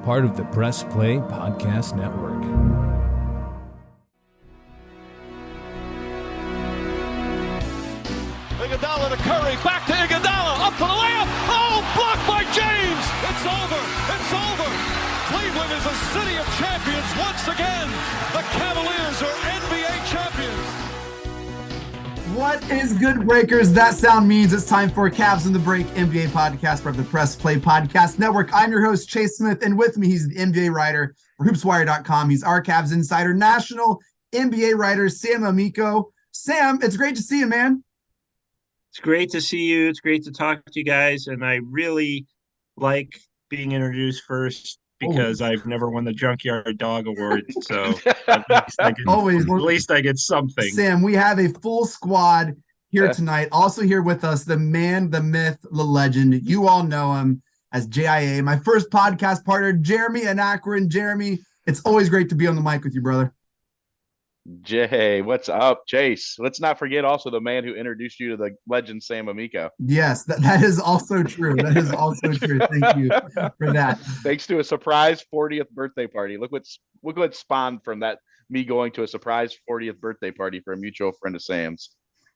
part of the Press Play Podcast Network. Iguodala to Curry, back to Iguodala, up for the layup. Oh, blocked by James. It's over. It's over. Cleveland is a city of champions once again. The Cavaliers are NBA champions. What is good, Breakers? That sound means it's time for Cavs in the Break NBA podcast for the Press Play Podcast Network. I'm your host, Chase Smith, and with me, he's the NBA writer for hoopswire.com. He's our Cavs insider, national NBA writer, Sam Amico. Sam, it's great to see you, man. It's great to see you. It's great to talk to you guys. And I really like being introduced first because I've never won the Junkyard Dog Award. So at least I get something. Sam, we have a full squad here tonight. Also here with us, the man, the myth, the legend. You all know him as JIA. My first podcast partner, Jeremy and Akron. Jeremy, it's always great to be on the mic with you, brother. Jay, what's up, Chase? Let's not forget also the man who introduced you to the legend Sam Amico. Yes, that is also true. That is also true. Thank you for that. Thanks to a surprise 40th birthday party. Look what spawned from that, me going to a surprise 40th birthday party for a mutual friend of Sam's.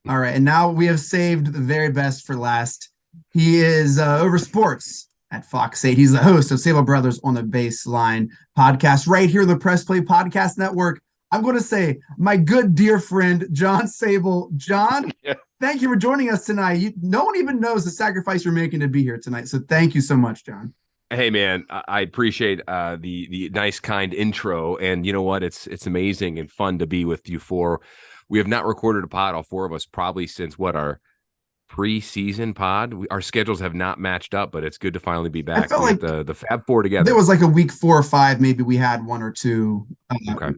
All right, and now we have saved the very best for last. He is over sports at Fox 8. He's the host of Sabol Brothers on the Baseline podcast right here on the Press Play Podcast Network. I'm going to say my good dear friend, John Sabol. John, Thank you for joining us tonight. No one even knows the sacrifice you're making to be here tonight. So thank you so much, John. Hey, man, I appreciate the nice, kind intro. And you know what? It's amazing and fun to be with you four. We have not recorded a pod, all four of us, probably since our preseason pod. Our schedules have not matched up, but it's good to finally be back with the Fab Four together. There was like a week 4 or 5, maybe we had one or two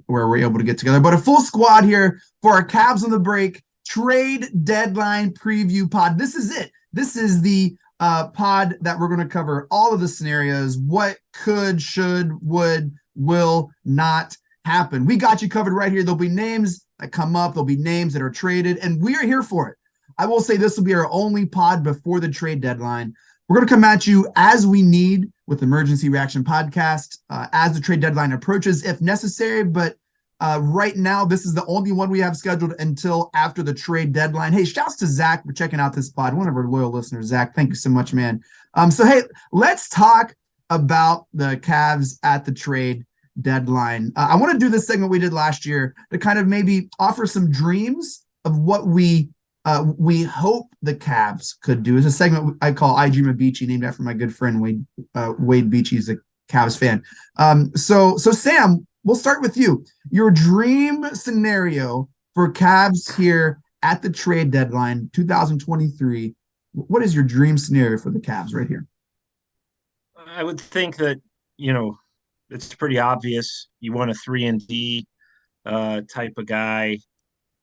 where we're able to get together. But a full squad here for our Cavs on the Break trade deadline preview pod. This is it. This is the pod that we're going to cover all of the scenarios, what could, should, would, will not happen. We got you covered right here. There'll be names that come up. There'll be names that are traded, and we're here for it. I will say this will be our only pod before the trade deadline. We're going to come at you as we need with Emergency Reaction Podcast as the trade deadline approaches, if necessary. But right now, this is the only one we have scheduled until after the trade deadline. Hey, shouts to Zach for checking out this pod. One of our loyal listeners, Zach. Thank you so much, man. So, hey, let's talk about the Cavs at the trade deadline. I want to do this segment we did last year to kind of maybe offer some dreams of what we hope the Cavs could do. It's a segment I call I Dream of Beachy, named after my good friend Wade Beachy. He's a Cavs fan. So Sam, we'll start with you. Your dream scenario for Cavs here at the trade deadline, 2023. What is your dream scenario for the Cavs right here? I would think that, it's pretty obvious. You want a 3-and-D type of guy.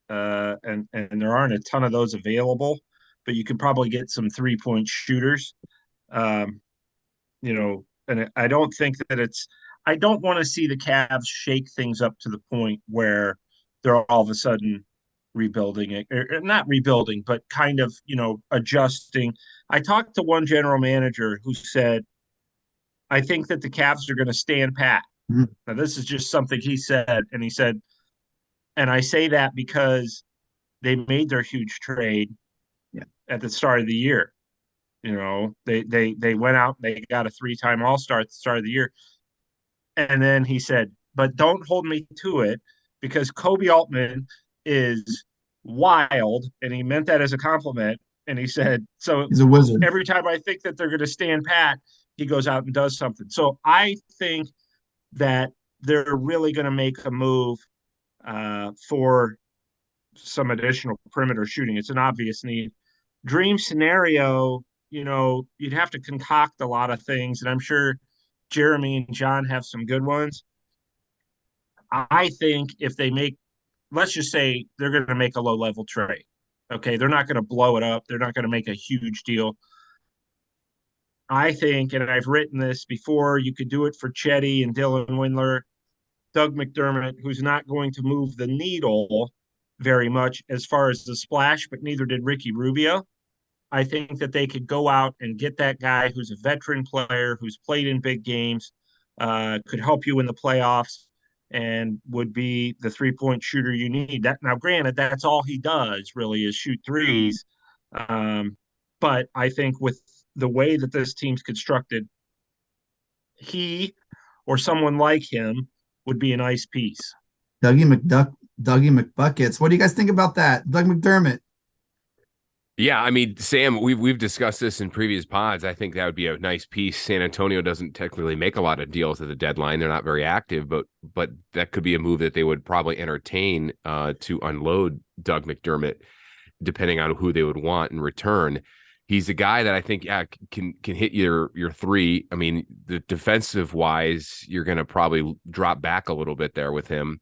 And there aren't a ton of those available, but you could probably get some 3-point shooters. And I don't think that I don't want to see the Cavs shake things up to the point where they're all of a sudden rebuilding it, or not rebuilding, but kind of, adjusting. I talked to one general manager who said, I think that the Cavs are going to stand pat. Mm-hmm. Now, this is just something he said, and he said, and I say that because they made their huge trade at the start of the year. They went out, they got a 3-time All-Star at the start of the year. And then he said, but don't hold me to it because Kobe Altman is wild. And he meant that as a compliment. And he said, so he's a wizard. Every time I think that they're going to stand pat, he goes out and does something. So I think that they're really going to make a move for some additional perimeter shooting. It's an obvious need. Dream scenario, you'd have to concoct a lot of things, and I'm sure Jeremy and John have some good ones. I think if they let's just say they're going to make a low-level trade. Okay, they're not going to blow it up. They're not going to make a huge deal. I think, and I've written this before, you could do it for Chetty and Dylan Windler, Doug McDermott, who's not going to move the needle very much as far as the splash, but neither did Ricky Rubio. I think that they could go out and get that guy who's a veteran player, who's played in big games, could help you in the playoffs, and would be the 3-point shooter you need. That now, granted, that's all he does really is shoot threes. But I think with the way that this team's constructed, he or someone like him would be a nice piece. Dougie McBuckets. What do you guys think about that? Doug McDermott. Yeah, I mean, Sam, we've discussed this in previous pods. I think that would be a nice piece. San Antonio doesn't technically make a lot of deals at the deadline. They're not very active, but that could be a move that they would probably entertain to unload Doug McDermott, depending on who they would want in return. He's a guy that I think can hit your three. I mean, the defensive wise, you're going to probably drop back a little bit there with him,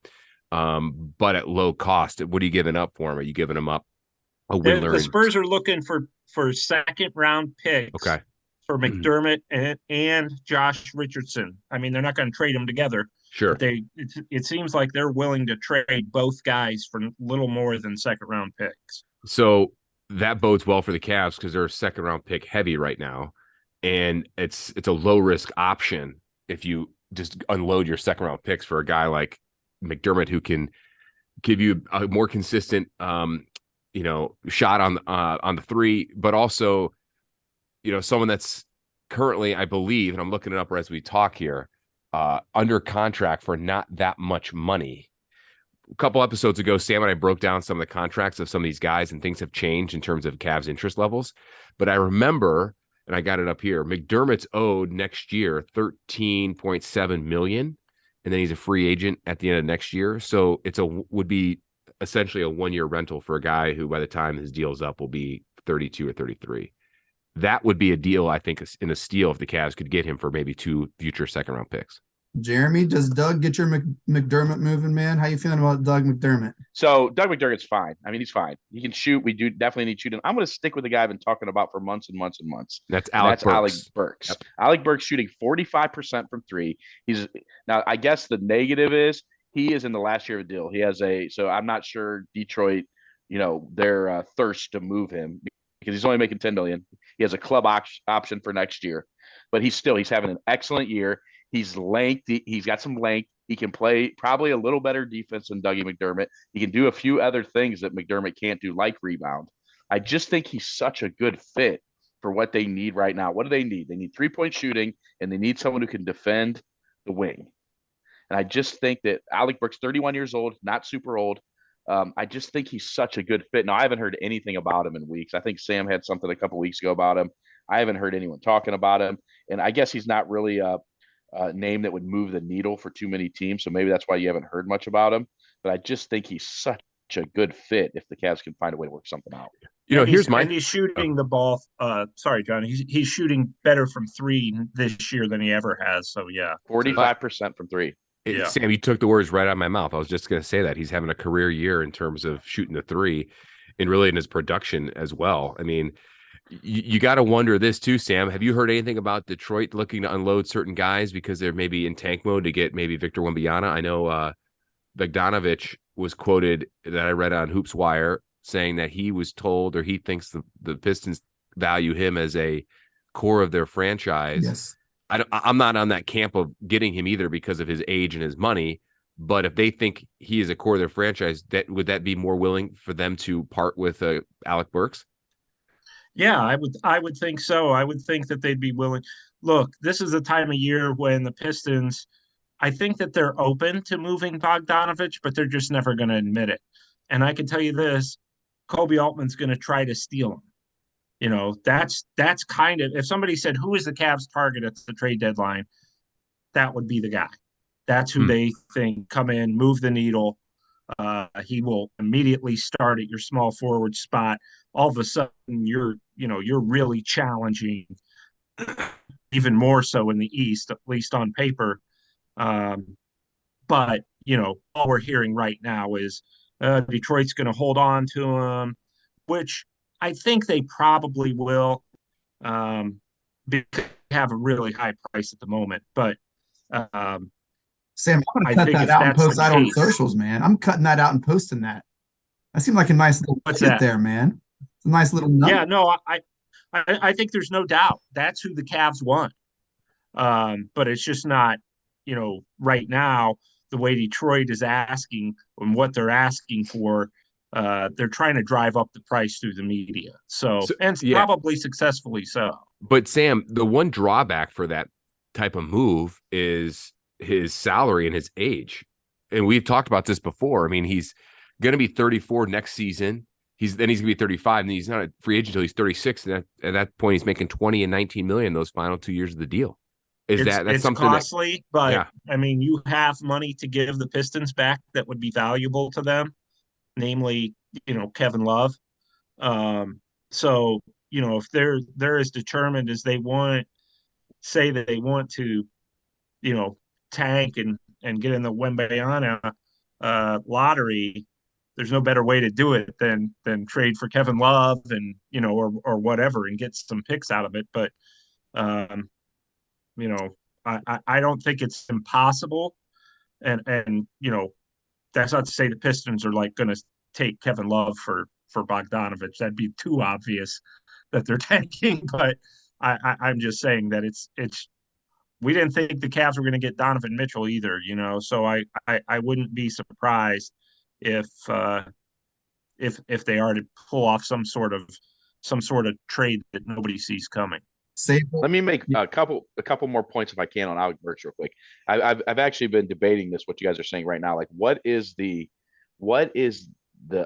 but at low cost. What are you giving up for him? Are you giving him up a Windler? The Spurs are looking for second round picks. Okay. For McDermott and Josh Richardson. I mean, they're not going to trade them together. Sure. But it seems like they're willing to trade both guys for little more than second round picks. So that bodes well for the Cavs because they're a second round pick heavy right now. And it's a low risk option if you just unload your second round picks for a guy like McDermott who can give you a more consistent shot on the three, but also, someone that's currently, I believe, and I'm looking it up as we talk here, under contract for not that much money. A couple episodes ago, Sam and I broke down some of the contracts of some of these guys, and things have changed in terms of Cavs interest levels. But I remember, and I got it up here, McDermott's owed next year $13.7 million, and then he's a free agent at the end of next year. So would be essentially a 1-year rental for a guy who, by the time his deal's up, will be 32 or 33. That would be a deal, I think, in a steal if the Cavs could get him for maybe 2 future second-round picks. Jeremy, does Doug get your McDermott moving, man? How you feeling about Doug McDermott? So Doug McDermott's fine. I mean, he's fine. He can shoot. We do definitely need shooting. I'm going to stick with the guy I've been talking about for months and months and months. That's Alec Burks. Yep. Alec Burks shooting 45% from three. Now, I guess the negative is he is in the last year of a deal. So I'm not sure Detroit, their thirst to move him because he's only making $10 million. He has a club option for next year, but he's having an excellent year. He's lengthy. He's got some length. He can play probably a little better defense than Dougie McDermott. He can do a few other things that McDermott can't do, like rebound. I just think he's such a good fit for what they need right now. What do they need? They need 3-point shooting, and they need someone who can defend the wing. And I just think that Alec Burks, 31 years old, not super old. I just think he's such a good fit. Now, I haven't heard anything about him in weeks. I think Sam had something a couple weeks ago about him. I haven't heard anyone talking about him. And I guess he's not really a name that would move the needle for too many teams. So maybe that's why you haven't heard much about him. But I just think he's such a good fit if the Cavs can find a way to work something out. He's shooting the ball. Sorry, John. He's shooting better from three this year than he ever has. So, yeah. 45% from three. Yeah. Sam, you took the words right out of my mouth. I was just going to say that he's having a career year in terms of shooting the three and really in his production as well. I mean, you got to wonder this too, Sam. Have you heard anything about Detroit looking to unload certain guys because they're maybe in tank mode to get maybe Victor Wembanyama? I know Bogdanovich was quoted that I read on Hoops Wire saying that he was told, or he thinks the Pistons value him as a core of their franchise. Yes. I'm not on that camp of getting him either because of his age and his money. But if they think he is a core of their franchise, would that be more willing for them to part with Alec Burks? Yeah, I would think so. I would think that they'd be willing. Look, this is the time of year when the Pistons, I think that they're open to moving Bogdanovich, but they're just never going to admit it. And I can tell you this, Kobe Altman's going to try to steal him. That's kind of, if somebody said, who is the Cavs target at the trade deadline, that would be the guy. That's who they think come in, move the needle. He will immediately start at your small forward spot. All of a sudden you're really challenging, even more so in the East, at least on paper. But all we're hearing right now is Detroit's going to hold on to him, which I think they probably will, because they have a really high price at the moment. But Sam, I'm going to cut that out and post that on socials, man. I'm cutting that out and posting that. That seemed like a nice little hit there, man. It's a nice little number. Yeah, no, I think there's no doubt that's who the Cavs want. But it's just not right now, the way Detroit is asking and what they're asking for, they're trying to drive up the price through the media. So and yeah. probably successfully so. But Sam, the one drawback for that type of move is his salary and his age. And we've talked about this before. I mean, he's going to be 34 next season. He's going to be 35, and he's not a free agent until he's 36. And at that point, he's making 20 and 19 million those final 2 years of the deal. That's something costly, but yeah. I mean, you have money to give the Pistons back that would be valuable to them, namely, Kevin Love. So, if they're as determined as they say that they want to, tank and get in the Wembanyama lottery, there's no better way to do it than trade for Kevin Love and, or whatever and get some picks out of it. But, I don't think it's impossible. And that's not to say the Pistons are like going to take Kevin Love for Bogdanovich. That'd be too obvious that they're tanking. But I'm just saying that it's we didn't think the Cavs were going to get Donovan Mitchell either, so I wouldn't be surprised if they are to pull off some sort of trade that nobody sees coming. Let me make a couple more points if I can on Alec Burks real quick. I've actually been debating this, what you guys are saying right now. Like, what is the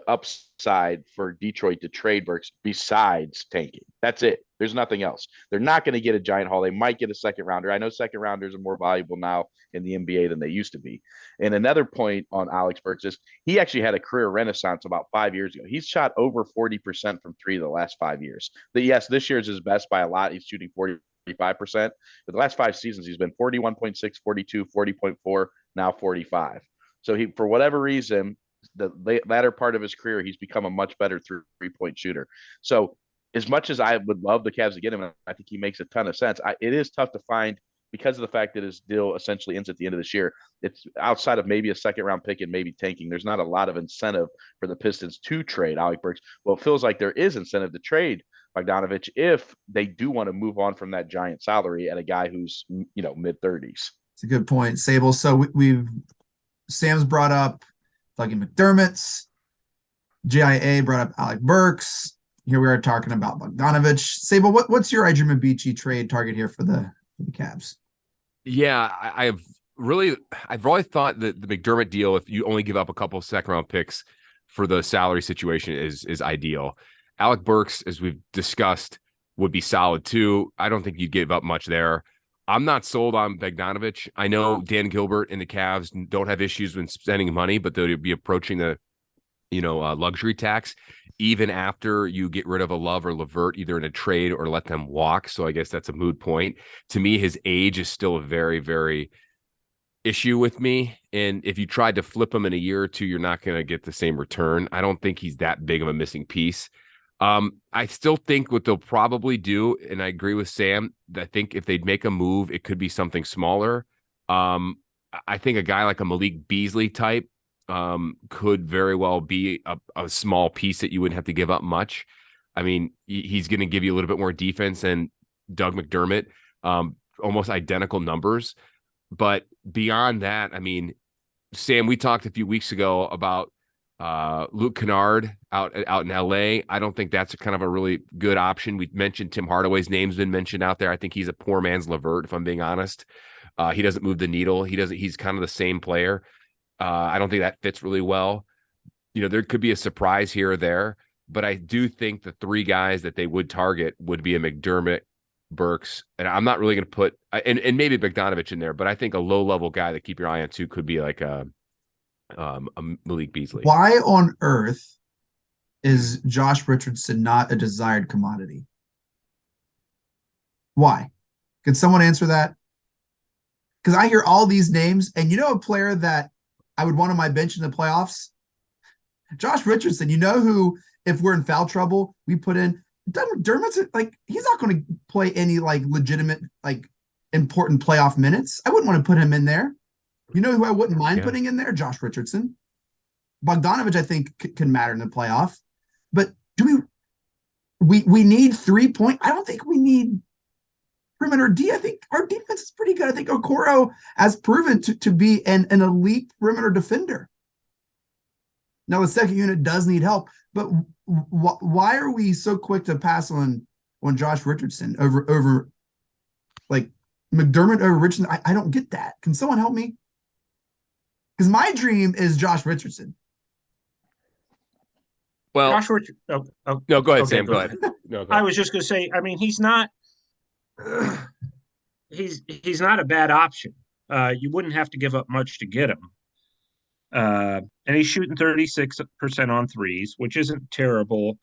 upside for Detroit to trade Burks besides tanking? That's it. There's nothing else. They're not going to get a giant haul. They might get a second rounder. I know second rounders are more valuable now in the NBA than they used to be. And another point on Alex Burks is he actually had a career renaissance about 5 years ago. He's shot over 40% from three the last 5 years. Yes, this year is his best by a lot. He's shooting 45%. But the last 5 seasons, he's been 41.6, 42, 40.4, now 45. So he, for whatever reason, the latter part of his career, he's become a much better three-point shooter. So as much as I would love the Cavs to get him, and I think he makes a ton of sense, it is tough to find because of the fact that his deal essentially ends at the end of this year. It's outside of maybe a second-round pick and maybe tanking. There's not a lot of incentive for the Pistons to trade Alec Burks. Well, it feels like there is incentive to trade Bogdanovich if they do want to move on from that giant salary at a guy who's, mid-30s. It's a good point, Sabol. So Sam's brought up Dougie McDermott's, GIA brought up Alec Burks. Here we are talking about Bogdanovich. Sabol, what's your Idris Mbichi trade target here for the Cavs? Yeah, I've always thought that the McDermott deal, if you only give up a couple of second-round picks for the salary situation, is ideal. Alec Burks, as we've discussed, would be solid too. I don't think you'd give up much there. I'm not sold on Bogdanovich. I know Dan Gilbert and the Cavs don't have issues when spending money, but they'll be approaching the luxury tax even after you get rid of a Love or LeVert, either in a trade or let them walk. So I guess that's a moot point. To me, his age is still a very, very issue with me. And if you tried to flip him in a year or two, you're not going to get the same return. I don't think he's that big of a missing piece. I still think what they'll probably do, and I agree with Sam, I think if they'd make a move, it could be something smaller. I think a guy like a Malik Beasley type could very well be a small piece that you wouldn't have to give up much. I mean, he's going to give you a little bit more defense than Doug McDermott, almost identical numbers. But beyond that, I mean, Sam, we talked a few weeks ago about Luke Kennard out in LA. I don't think that's a really good option. We mentioned Tim Hardaway's name's been mentioned out there. I think he's a poor man's LeVert, if I'm being honest. He doesn't move the needle. He's kind of the same player. I don't think that fits really well. There could be a surprise here or there, but I do think the three guys that they would target would be a McDermott, Burks, and I'm not really going to put and maybe Bogdanovich in there, but I think a low-level guy that keep your eye on too could be like a Malik Beasley. Why on earth is Josh Richardson not a desired commodity? Why? Could someone answer that? Because I hear all these names, and a player that I would want on my bench in the playoffs? Josh Richardson. Who, if we're in foul trouble, we put in Dermot's he's not going to play any legitimate, important playoff minutes. I wouldn't want to put him in there. Who I wouldn't mind putting in there? Josh Richardson. Bogdanovich, I think, can matter in the playoff. But do we need 3 point? I don't think we need perimeter D, I think our defense is pretty good. I think Okoro has proven to be an elite perimeter defender. Now the second unit does need help, but why are we so quick to pass on Josh Richardson over like McDermott over Richardson? I don't get that. Can someone help me? Because my dream is Josh Richardson. Well, Josh Richardson. No, go ahead, Sam. Go ahead. No, go I ahead. was just going to say, I mean, he's not a bad option. You wouldn't have to give up much to get him. And he's shooting 36% on threes, which isn't terrible.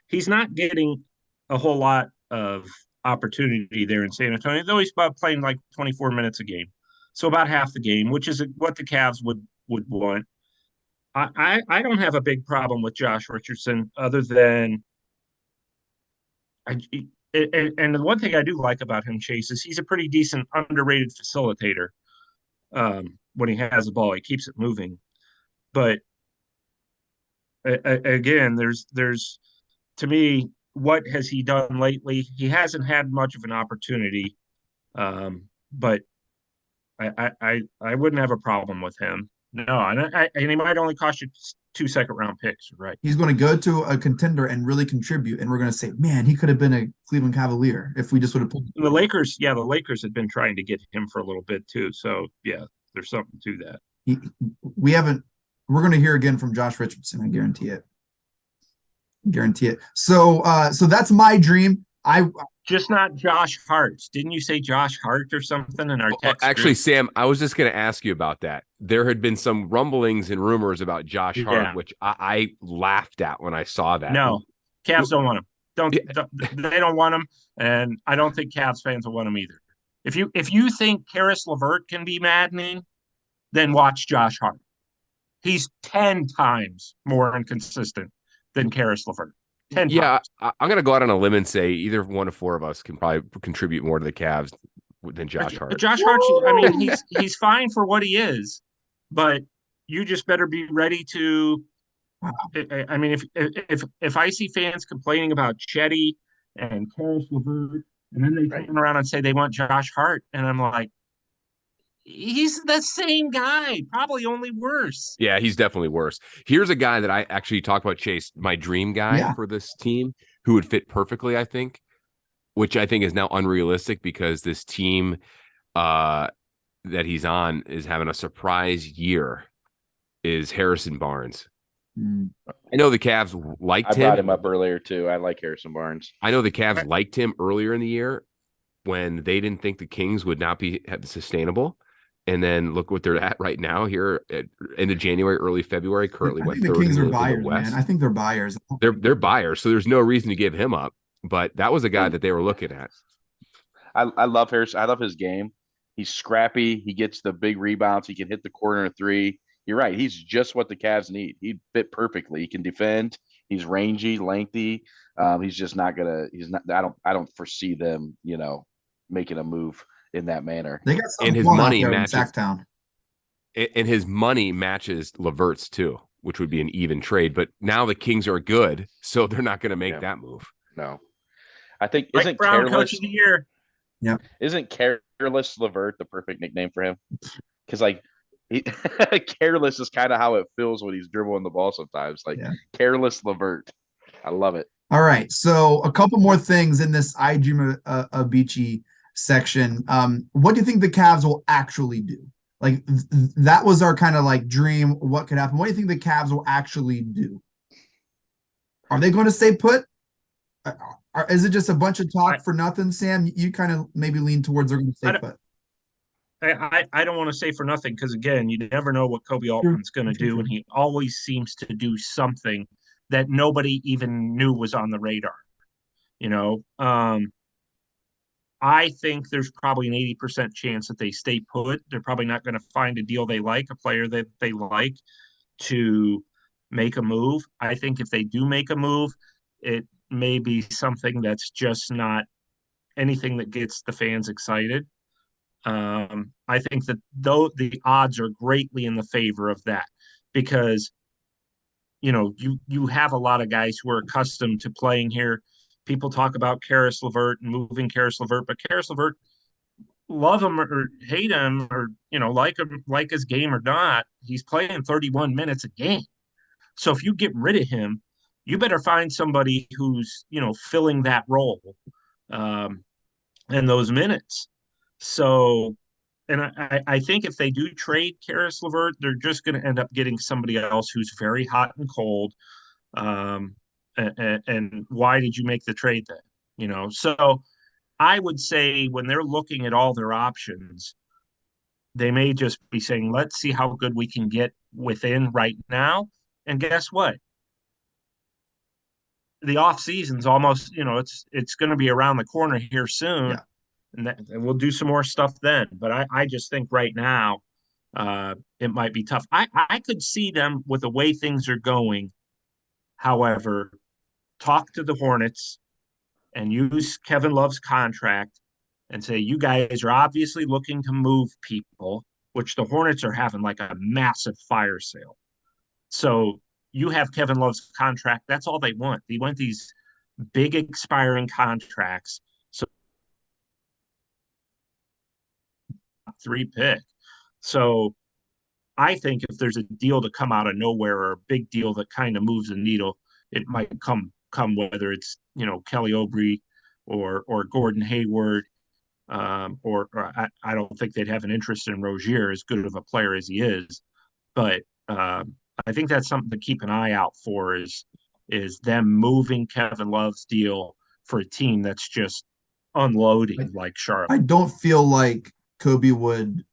He's not getting a whole lot of opportunity there in San Antonio, though he's about playing like 24 minutes a game. So about half the game, which is what the Cavs would want. I don't have a big problem with Josh Richardson other than and the one thing I do like about him, Chase, is he's a pretty decent underrated facilitator. When he has the ball, he keeps it moving. But again, there's to me, what has he done lately? He hasn't had much of an opportunity, but I wouldn't have a problem with him. No, and he might only cost you 2 second-round picks, right? He's going to go to a contender and really contribute, and we're going to say, man, he could have been a Cleveland Cavalier if we just would have pulled the Lakers. Yeah, the Lakers had been trying to get him for a little bit too. So yeah, there's something to that. We're going to hear again from Josh Richardson. I guarantee it. So that's my dream. Just not Josh Hart. Didn't you say Josh Hart or something in our text? Actually, Sam, I was just going to ask you about that. There had been some rumblings and rumors about Josh Hart, which I laughed at when I saw that. No, Cavs don't want him. They don't want him, and I don't think Cavs fans will want him either. If you think Karis LeVert can be maddening, then watch Josh Hart. He's 10 times more inconsistent than Karis LeVert. 10 times. I'm going to go out on a limb and say either one of four of us can probably contribute more to the Cavs than Josh Hart. Josh Hart, I mean, he's fine for what he is, but you just better be ready to. I mean, if I see fans complaining about Chetty and Karis LeVert, and then they turn around and say they want Josh Hart, and I'm like, he's the same guy, probably only worse. Yeah, he's definitely worse. Here's a guy that I actually talk about, Chase, my dream guy for this team, who would fit perfectly, I think, which I think is now unrealistic because this team that he's on is having a surprise year, is Harrison Barnes. I know the Cavs liked him. I brought him up earlier, too. I like Harrison Barnes. I know the Cavs liked him earlier in the year when they didn't think the Kings would not be sustainable. And then look what they're at right now here at end of January, early February, currently. I think the Kings are buyers, man. I think they're buyers. They're buyers, so there's no reason to give him up. But that was a guy that they were looking at. I love Harrison. I love his game. He's scrappy. He gets the big rebounds. He can hit the corner three. You're right. He's just what the Cavs need. He'd fit perfectly. He can defend. He's rangy, lengthy. He's just not gonna. He's not. I don't foresee them, making a move in that manner. They got and his money matches Sacktown. And his money matches LeVert's too, which would be an even trade. But now the Kings are good, so they're not going to make that move. No, I think Mike isn't Brown Careless coach of the year? Yeah, isn't Careless LeVert the perfect nickname for him? Because Careless is kind of how it feels when he's dribbling the ball sometimes. Careless LeVert. I love it. All right, so a couple more things in this I Dream of Beachy section. What do you think the Cavs will actually do? That was our kind of dream. What could happen? What do you think the Cavs will actually do? Are they going to stay put? Is it just a bunch of talk for nothing, Sam? You kind of maybe lean towards they're going to stay put. I don't want to say for nothing because, again, you never know what Kobe Altman's going to do, and he always seems to do something that nobody even knew was on the radar. I think there's probably an 80% chance that they stay put. They're probably not going to find a deal they like, a player that they like, to make a move. I think if they do make a move, it may be something that's just not anything that gets the fans excited. I think that though the odds are greatly in the favor of that because, you have a lot of guys who are accustomed to playing here. people talk about Karis LeVert and moving Karis LeVert, but Karis LeVert, love him or hate him or, like him, like his game or not, he's playing 31 minutes a game. So if you get rid of him, you better find somebody who's, filling that role and those minutes. So, and I think if they do trade Karis LeVert, they're just going to end up getting somebody else who's very hot and cold. And why did you make the trade then? So I would say when they're looking at all their options, they may just be saying, let's see how good we can get within right now. And guess what? The off season's almost, it's going to be around the corner here soon. Yeah. And we'll do some more stuff then. But I just think right now it might be tough. I could see them with the way things are going. However, talk to the Hornets and use Kevin Love's contract and say, you guys are obviously looking to move people, which the Hornets are having like a massive fire sale. So you have Kevin Love's contract. That's all they want. They want these big expiring contracts. So 3 pick. So I think if there's a deal to come out of nowhere or a big deal that kind of moves the needle, it might come whether it's, Kelly Oubre or Gordon Hayward, or I don't think they'd have an interest in Rozier, as good of a player as he is. But I think that's something to keep an eye out for is them moving Kevin Love's deal for a team that's just unloading like Charlotte. I don't feel like Kobe would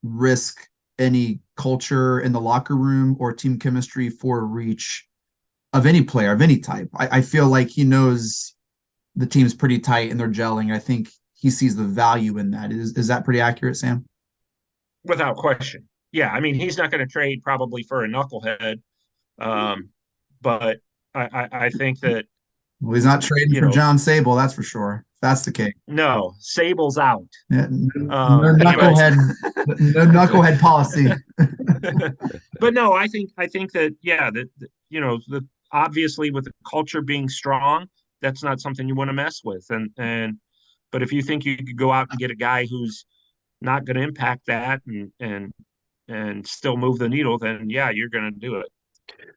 risk any culture in the locker room or team chemistry for reach of any player of any type. I feel like he knows the team's pretty tight and they're gelling. I think he sees the value in that. Is that pretty accurate, Sam? Without question. Yeah, I mean, he's not going to trade probably for a knucklehead, but I think that. Well, he's not trading for John Sabol, that's for sure. That's the case. No, Sable's out. Yeah, no knucklehead policy. But no, I think that that obviously with the culture being strong, that's not something you want to mess with. But if you think you could go out and get a guy who's not going to impact that and still move the needle, then yeah, you're going to do it.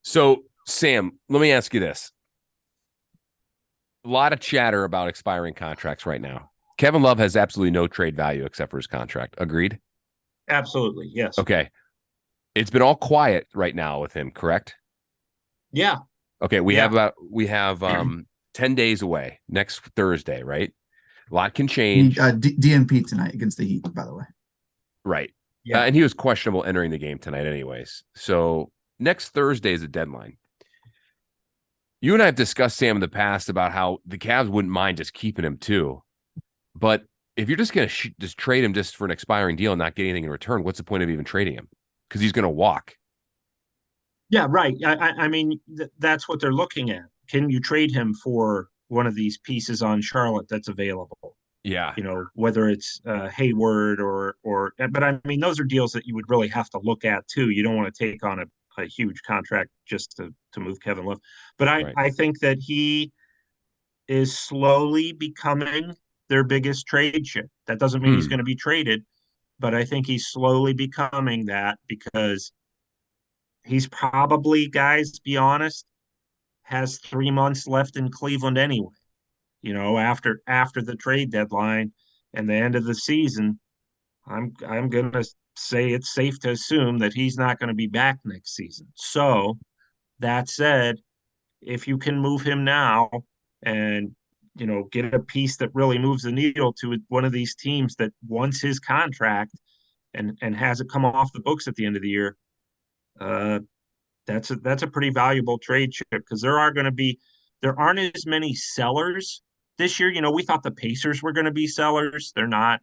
So, Sam, let me ask you this. A lot of chatter about expiring contracts right now. Kevin Love has absolutely no trade value except for his contract. Agreed? Absolutely, yes. Okay. It's been all quiet right now with him, correct? Yeah. Okay, we have 10 days away, next Thursday, right? A lot can change. DNP tonight against the Heat, by the way. Right. Yeah. And he was questionable entering the game tonight anyways. So next Thursday is a deadline. You and I have discussed, Sam, in the past about how the Cavs wouldn't mind just keeping him too. But if you're just going to just trade him just for an expiring deal and not get anything in return, what's the point of even trading him? Because he's going to walk. Yeah, right. I mean, that's what they're looking at. Can you trade him for one of these pieces on Charlotte that's available? Yeah. Whether it's Hayward or but I mean, those are deals that you would really have to look at too. You don't want to take on a huge contract just to move Kevin Love. But I think that he is slowly becoming their biggest trade chip. That doesn't mean he's going to be traded, but I think he's slowly becoming that because he's probably, guys, be honest, has 3 months left in Cleveland anyway. After the trade deadline and the end of the season, I'm going to say it's safe to assume that he's not going to be back next season. So that said, if you can move him now and, get a piece that really moves the needle to one of these teams that wants his contract and has it come off the books at the end of the year, that's a pretty valuable trade chip because there aren't as many sellers this year. We thought the Pacers were going to be sellers. They're not.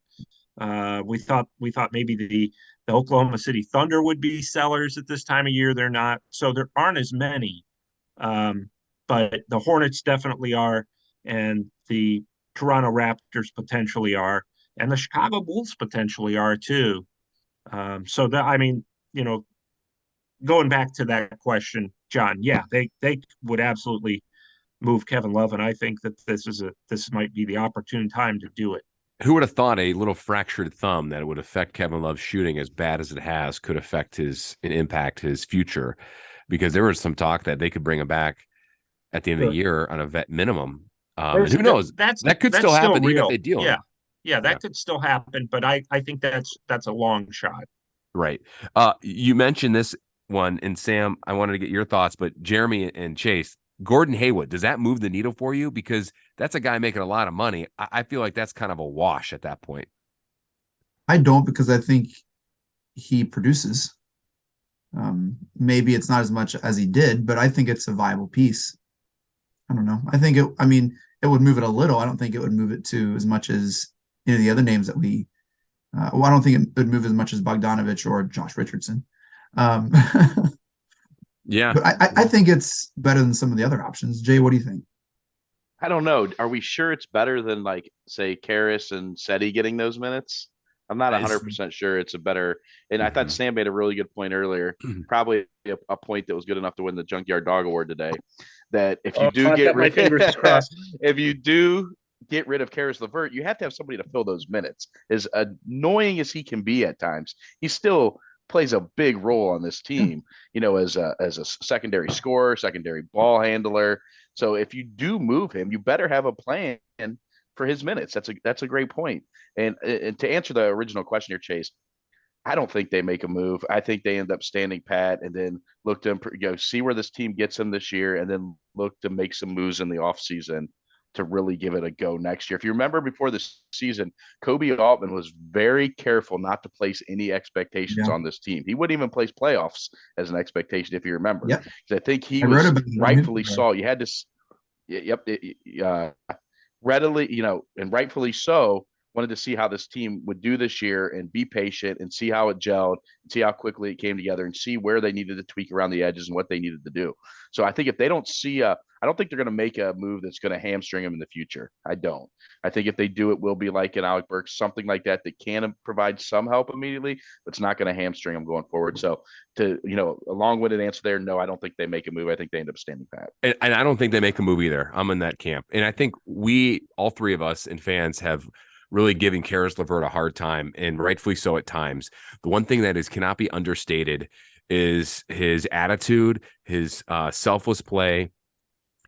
We thought maybe the Oklahoma City Thunder would be sellers at this time of year. They're not. So there aren't as many. But the Hornets definitely are, and the Toronto Raptors potentially are, and the Chicago Bulls potentially are too. So that, I mean, going back to that question, John, yeah, they would absolutely move Kevin Love, and I think that this might be the opportune time to do it. Who would have thought a little fractured thumb that it would affect Kevin Love's shooting as bad as it has could affect his and impact his future? Because there was some talk that they could bring him back at the end of the year on a vet minimum. And who knows? That could still happen real. even if they deal him. Yeah, that could still happen, but I think that's a long shot. Right. You mentioned this one, and Sam, I wanted to get your thoughts, but Jeremy and Chase, Gordon Hayward, does that move the needle for you? Because that's a guy making a lot of money. I feel like that's kind of a wash at that point. I don't, because I think he produces. Maybe it's not as much as he did, but I think it's a viable piece. I don't know. It would move it a little. I don't think it would move it to as much as the other names that we I don't think it would move as much as Bogdanovich or Josh Richardson. Yeah. But I think it's better than some of the other options. Jay, what do you think? I don't know. Are we sure it's better than, like, say, Karras and Seti getting those minutes? I'm not 100% sure it's a better. And I thought Sam made a really good point earlier, probably a point that was good enough to win the Junkyard Dog Award today. That if you do get rid, if you do get rid of Karis LeVert, you have to have somebody to fill those minutes. As annoying as he can be at times, he still plays a big role on this team, as a secondary scorer, secondary ball handler. So if you do move him, you better have a plan for his minutes. That's a great point. And to answer the original question here, Chase, I don't think they make a move. I think they end up standing pat and then look to see where this team gets them this year, and then look to make some moves in the offseason to really give it a go next year. If you remember, before this season, Kobe Altman was very careful not to place any expectations on this team. He wouldn't even place playoffs as an expectation, if you remember. Yep. I think he was rightfully saw. You had to, readily, and rightfully so, wanted to see how this team would do this year and be patient and see how it gelled and see how quickly it came together and see where they needed to tweak around the edges and what they needed to do. So I think if they don't see I don't think they're going to make a move that's going to hamstring them in the future. I don't. I think if they do, it will be like an Alec Burks, something like that can provide some help immediately, but it's not going to hamstring them going forward. So a long-winded answer there, no, I don't think they make a move. I think they end up standing pat. And I don't think they make a move either. I'm in that camp. And I think all three of us and fans have really giving Karis LeVert a hard time, and rightfully so at times. The one thing that cannot be understated is his attitude, his selfless play,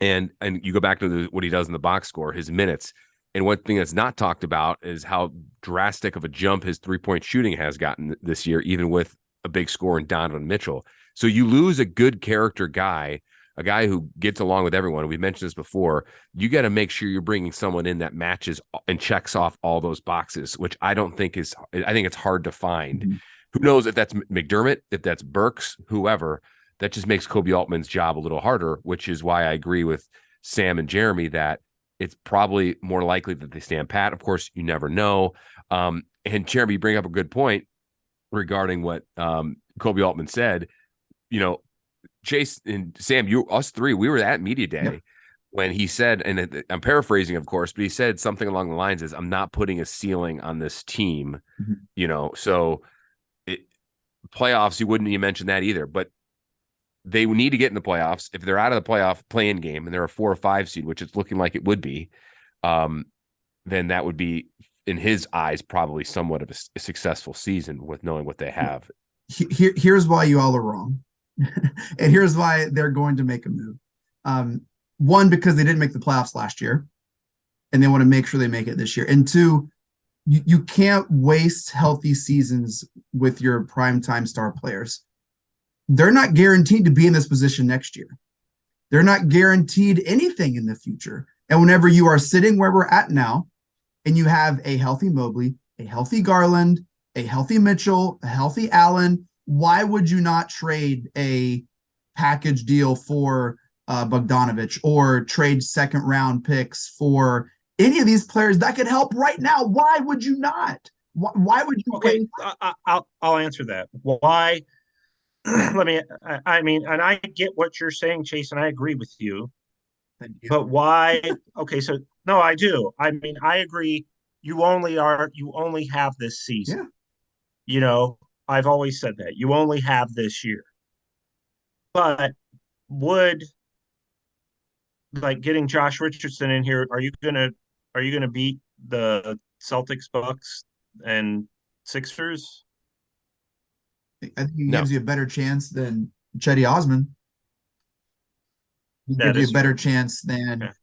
and you go back to what he does in the box score, his minutes. And one thing that's not talked about is how drastic of a jump his three-point shooting has gotten this year, even with a big score in Donovan Mitchell. So you lose a good character guy, a guy who gets along with everyone. We've mentioned this before. You got to make sure you're bringing someone in that matches and checks off all those boxes, which I think it's hard to find. Mm-hmm. Who knows if that's McDermott, if that's Burks, whoever. That just makes Kobe Altman's job a little harder, which is why I agree with Sam and Jeremy that it's probably more likely that they stand pat. Of course, you never know. And Jeremy, you bring up a good point regarding what Kobe Altman said. Chase and Sam, us three, we were at Media Day when he said, and I'm paraphrasing, of course, but he said something along the lines is, I'm not putting a ceiling on this team, so playoffs, you wouldn't even mention that either, but they need to get in the playoffs. If they're out of the playoff play-in game and they're a 4 or 5 seed, which it's looking like it would be, then that would be, in his eyes, probably somewhat of a successful season with knowing what they have. Here's why you all are wrong. And here's why they're going to make a move. One, because they didn't make the playoffs last year, and they want to make sure they make it this year. And two, you can't waste healthy seasons with your primetime star players. They're not guaranteed to be in this position next year. They're not guaranteed anything in the future. And whenever you are sitting where we're at now, and you have a healthy Mobley, a healthy Garland, a healthy Mitchell, a healthy Allen, why would you not trade a package deal for Bogdanovich or trade second round picks for any of these players that could help right now? Why would you not? Why would you? Okay, I'll answer that. Why? And I get what you're saying, Chase, and I agree with you. But why? Okay, so no, I do. I mean, I agree. You only have this season. Yeah. I've always said that. You only have this year. But would like getting Josh Richardson in here, are you gonna beat the Celtics, Bucks, and Sixers? I think he No. gives you a better chance than Chetty Osman. He That gives you is a better true. chance than. Okay.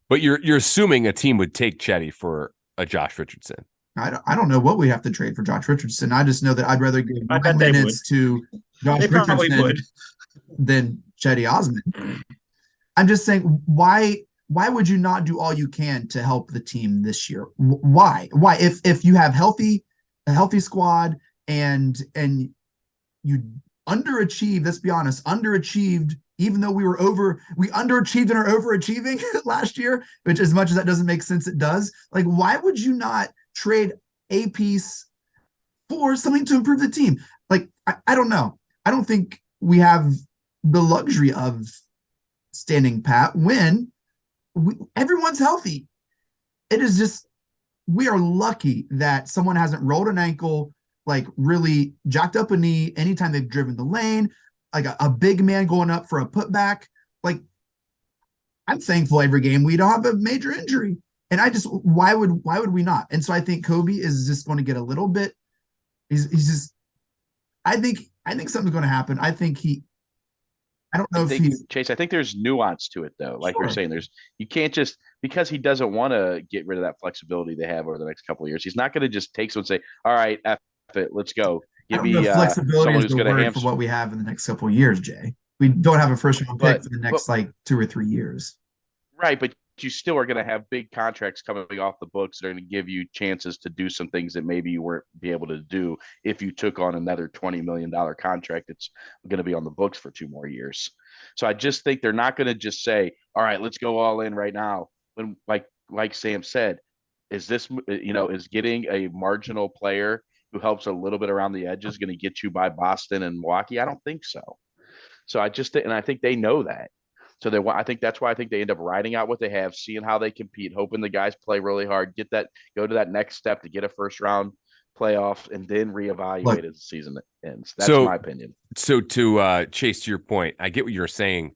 But you're assuming a team would take Chetty for a Josh Richardson. I don't know what we have to trade for Josh Richardson. I just know that I'd rather give I my bet they would. minutes to Josh They probably Richardson would. than Chetty Osman. I'm just saying, why would you not do all you can to help the team this year? Why if you have a healthy squad and you underachieved, let's be honest, underachieved, even though we underachieved and are overachieving last year, which as much as that doesn't make sense, it does. Like, why would you not trade a piece for something to improve the team? Like, I don't know. I don't think we have the luxury of standing pat when everyone's healthy. It is just, we are lucky that someone hasn't rolled an ankle, like really jacked up a knee anytime they've driven the lane, like a big man going up for a putback. Like, I'm thankful every game we don't have a major injury. And why would we not? And so I think Kobe is just going to get a little bit, he's just, I think something's going to happen. I don't know if he's Chase. I think there's nuance to it, though. Like sure. we're saying, you can't just, because he doesn't want to get rid of that flexibility they have over the next couple of years. He's not going to just take someone and say, "All right, F it, let's go." I don't know if flexibility is the word for what we have in the next couple of years, Jay. We don't have a first round pick for the next like 2 or 3 years. Right, but you still are going to have big contracts coming off the books that are going to give you chances to do some things that maybe you weren't be able to do if you took on another $20 million contract that's going to be on the books for 2 more years. So I just think they're not going to just say, "All right, let's go all in right now." When, like Sam said, is getting a marginal player who helps a little bit around the edges going to get you by Boston and Milwaukee? I don't think so. So I think they know that. So I think that's why I think they end up riding out what they have, seeing how they compete, hoping the guys play really hard, go to that next step to get a first round playoff, and then reevaluate as the season ends. That's my opinion. So to Chase, to your point, I get what you're saying,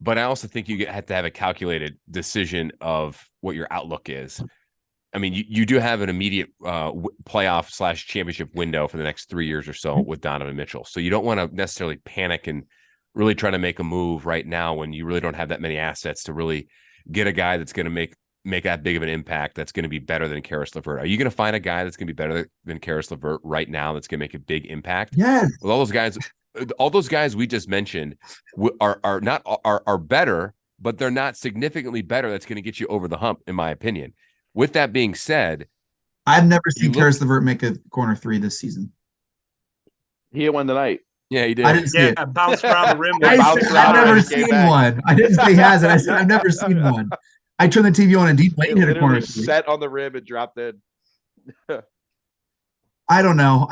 but I also think you have to have a calculated decision of what your outlook is. I mean, you do have an immediate playoff / championship window for the next 3 years or so with Donovan Mitchell. So you don't want to necessarily panic and really try to make a move right now when you really don't have that many assets to really get a guy that's going to make that big of an impact that's going to be better than Karis LeVert. Are you going to find a guy that's going to be better than Karis LeVert right now that's going to make a big impact? Yes. With all those guys we just mentioned are better, but they're not significantly better. That's going to get you over the hump, in my opinion. With that being said, I've never seen Karis LeVert make a corner 3 this season. He hit one tonight. Yeah, he did. I didn't see it. Bounced around the rim. I've never seen one. I didn't say he hasn't. I said I've never seen one. I turned the TV on and Deep Lane hit a corner 3. Set on the rim and dropped in. I don't know.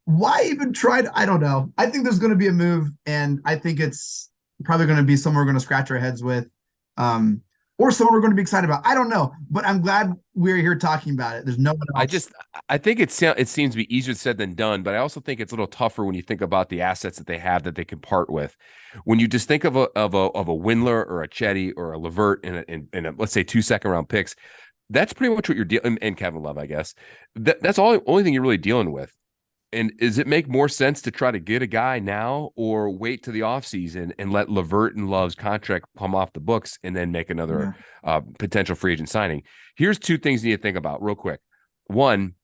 Why even try I don't know. I think there's going to be a move, and I think it's probably going to be someone we're going to scratch our heads with. Or someone we're going to be excited about. I don't know, but I'm glad we're here talking about it. There's no one else. I think it seems to be easier said than done, but I also think it's a little tougher when you think about the assets that they have that they can part with. When you just think of a Windler or a Chetty or a LeVert and let's say 2 second-round picks, that's pretty much what you're dealing. And Kevin Love, I guess that's only thing you're really dealing with. And does it make more sense to try to get a guy now or wait to the offseason and let LeVert and Love's contract come off the books and then make another potential free agent signing? Here's 2 things you need to think about real quick. One,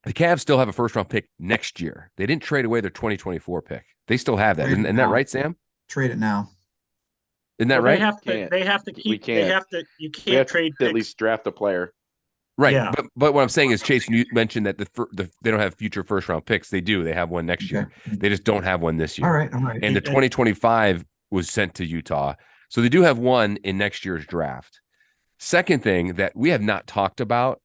the Cavs still have a first-round pick next year. They didn't trade away their 2024 pick. They still have that. Isn't that right, Sam? Trade it now. Isn't that right? They have to keep. You can't trade at least draft a player. Right. Yeah. But what I'm saying is, Chase, you mentioned that they don't have future first round picks. They do. They have one next year. They just don't have one this year. All right. And the 2025 was sent to Utah. So they do have one in next year's draft. Second thing that we have not talked about,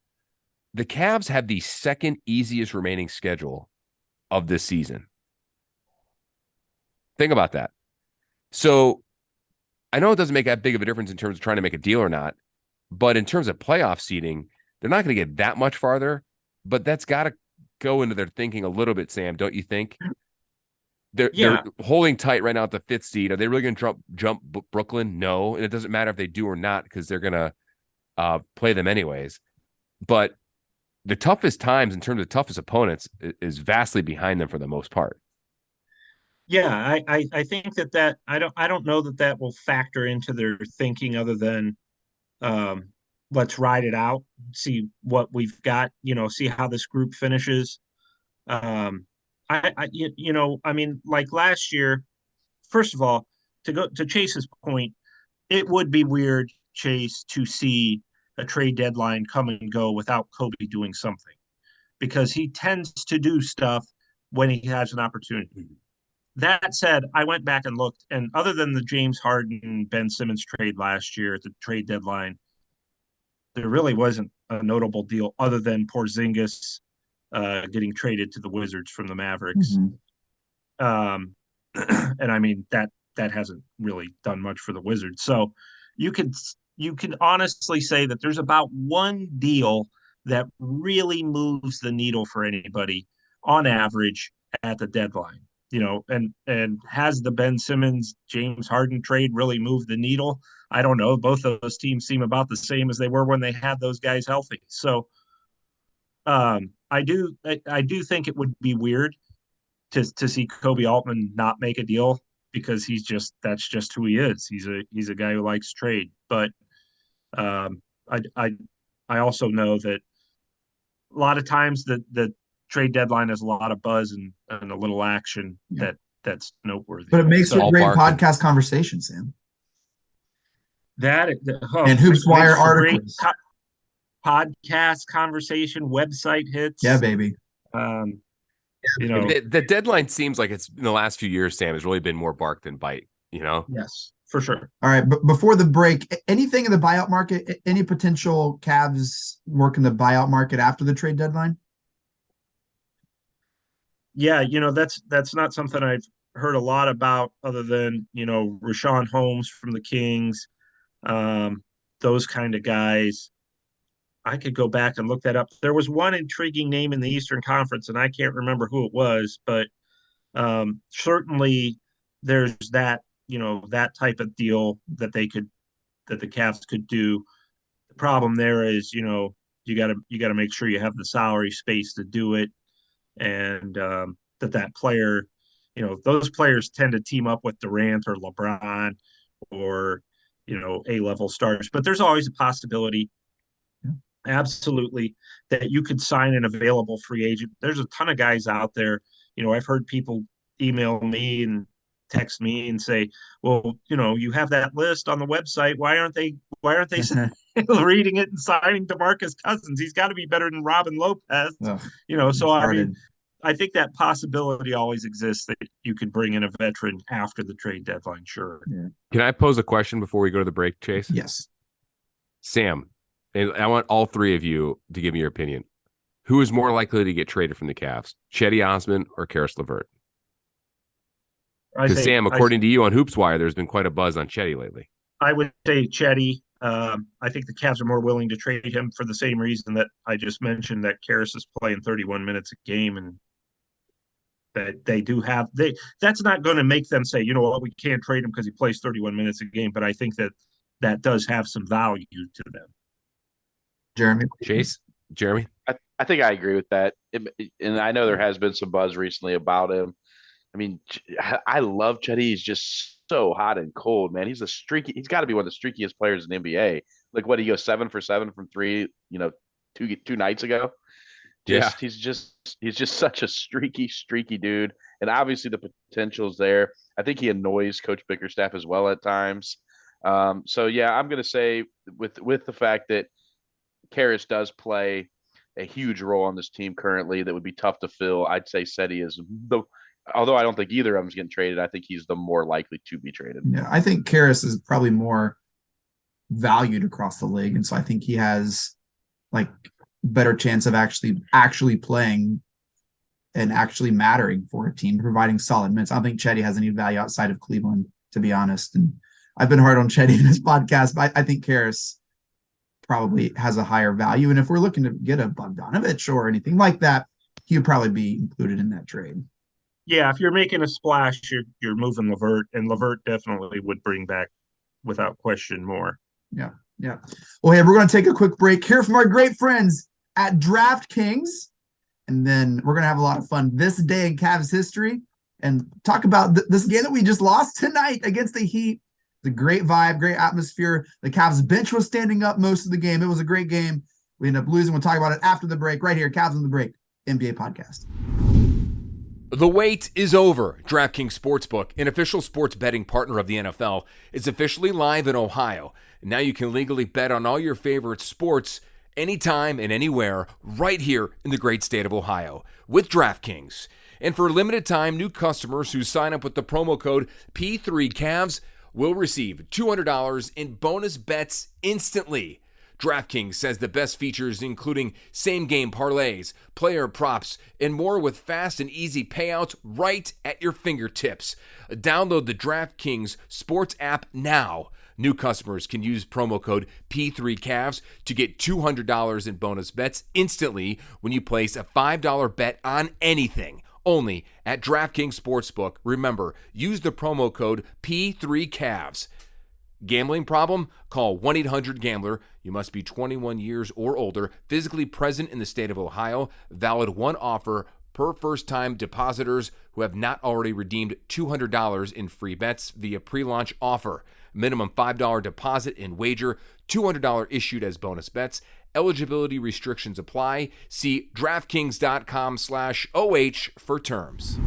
the Cavs have the second easiest remaining schedule of this season. Think about that. So I know it doesn't make that big of a difference in terms of trying to make a deal or not, but in terms of playoff seeding, they're not going to get that much farther, but that's got to go into their thinking a little bit, Sam, don't you think? they're holding tight right now at the 5th seed. Are they really going to jump Brooklyn? No, and it doesn't matter if they do or not because they're going to play them anyways. But the toughest times in terms of toughest opponents is vastly behind them for the most part. Yeah, I think that I don't know that will factor into their thinking other than let's ride it out, see what we've got, see how this group finishes. I mean, like last year, first of all, to go to Chase's point, it would be weird, Chase, to see a trade deadline come and go without Kobe doing something because he tends to do stuff when he has an opportunity. That said, I went back and looked, and other than the James Harden, Ben Simmons trade last year at the trade deadline, there really wasn't a notable deal other than Porzingis getting traded to the Wizards from the Mavericks. And I mean that hasn't really done much for the Wizards. So you can honestly say that there's about one deal that really moves the needle for anybody on average at the deadline. And has the Ben Simmons, James Harden trade really moved the needle? I don't know. Both of those teams seem about the same as they were when they had those guys healthy. So I do think it would be weird to see Kobe Altman not make a deal because that's just who he is. He's a guy who likes trade. But I also know that a lot of times the trade deadline has a lot of buzz and a little action that's noteworthy. But it makes for a great podcast conversation, Sam. And Hoops Wire articles. Podcast conversation, website hits. Yeah, baby. The deadline seems like it's in the last few years, Sam, has really been more bark than bite, Yes, for sure. All right, but before the break, anything in the buyout market, any potential Cavs work in the buyout market after the trade deadline? Yeah, that's not something I've heard a lot about other than, Rashawn Holmes from the Kings, those kind of guys. I could go back and look that up. There was one intriguing name in the Eastern Conference, and I can't remember who it was, but certainly there's that, that type of deal that the Cavs could do. The problem there is, you got to make sure you have the salary space to do it, and that player, those players tend to team up with Durant or LeBron or A-level stars, but there's always a possibility. Absolutely, that you could sign an available free agent. There's a ton of guys out there. I've heard people email me and text me and say, well, you have that list on the website. Why aren't they reading it and signing DeMarcus Cousins? He's got to be better than Robin Lopez. So I mean, I think that possibility always exists that you could bring in a veteran after the trade deadline. Sure. Yeah. Can I pose a question before we go to the break, Chase? Yes. Sam, and I want all three of you to give me your opinion. Who is more likely to get traded from the Cavs, Cedi Osman or Karis LeVert? Because Sam, according to you on Hoops Wire, there's been quite a buzz on Cedi lately. I would say Cedi. I think the Cavs are more willing to trade him for the same reason that I just mentioned, that Karis is playing 31 minutes a game, and that they do have that's not going to make them say, we can't trade him because he plays 31 minutes a game. But I think that does have some value to them. Jeremy? I think I agree with that. And I know there has been some buzz recently about him. I mean, I love Cedi. He's just so hot and cold, man. He's got to be one of the streakiest players in the NBA. Like, what, he goes 7 for 7 from three, two nights ago. He's just such a streaky dude. And obviously the potential's there. I think he annoys Coach Bickerstaff as well at times. So yeah, I'm going to say with the fact that Karis does play a huge role on this team currently that would be tough to fill, I'd say Cedi is although I don't think either of them is getting traded, I think he's the more likely to be traded. Yeah, I think Karis is probably more valued across the league, and so I think he has like better chance of actually playing and actually mattering for a team, providing solid minutes. I don't think Cedi has any value outside of Cleveland, to be honest. And I've been hard on Cedi in this podcast, but I think Karis probably has a higher value. And if we're looking to get a Bogdanovich or anything like that, he would probably be included in that trade. Yeah, if you're making a splash, you're moving Levert, and Levert definitely would bring back, without question, more. Yeah, yeah. Well, hey, we're going to take a quick break, hear from our great friends at DraftKings, and then we're going to have a lot of fun this day in Cavs history and talk about this game that we just lost tonight against the Heat. The great vibe, great atmosphere. The Cavs bench was standing up most of the game. It was a great game. We ended up losing. We'll talk about it after the break right here. Cavs on the Break, NBA podcast. The wait is over. DrafKings Sportsbook, an official sports betting partner of the NFL, is officially live in Ohio. Now you can legally bet on all your favorite sports anytime and anywhere right here in the great state of Ohio with DraftKings. And for a limited time, new customers who sign up with the promo code P3Cavs will receive $200 in bonus bets instantly. DraftKings says the best features including same-game parlays, player props, and more with fast and easy payouts right at your fingertips. Download the DraftKings Sports app now. New customers can use promo code P3Cavs to get $200 in bonus bets instantly when you place a $5 bet on anything. Only at DraftKings Sportsbook. Remember, use the promo code P3Cavs. Gambling problem? Call 1-800-GAMBLER. You must be 21 years or older, physically present in the state of Ohio. Valid one offer per first-time depositors who have not already redeemed $200 in free bets via pre-launch offer. Minimum $5 deposit and wager, $200 issued as bonus bets. Eligibility restrictions apply. See DraftKings.com/OH for terms.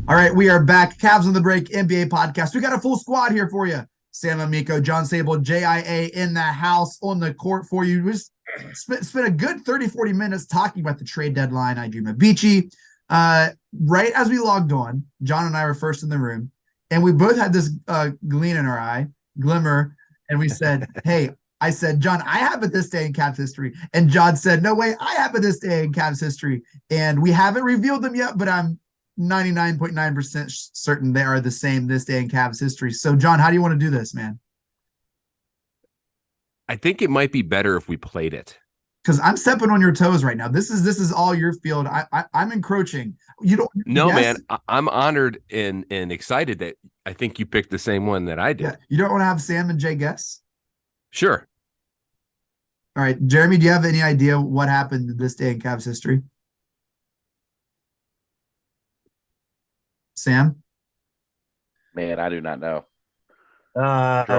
All right, we are back. Cavs on the Break, NBA podcast. We got a full squad here for you. Sam Amico, John Sabol, JIA in the house on the court for you. We just spent a good 30, 40 minutes talking about the trade deadline. I dream of Beachy. Right as we logged on, John and I were first in the room, and we both had this gleam in our eye, glimmer, and we said, hey, I said, John, I have it this day in Cavs history. And John said, no way, I have it this day in Cavs history. And we haven't revealed them yet, but I'm 99.9% certain they are the same this day in Cavs history. So, John, how do you want to do this, man? I think it might be better if we played it. Because I'm stepping on your toes right now. This is all your field. I'm encroaching. You don't. No, man. I'm honored and excited that I think you picked the same one that I did. Yeah. You don't want to have Sam and Jay guess? Sure. All right, Jeremy, do you have any idea what happened this day in Cavs history? Sam? Man, I do not know.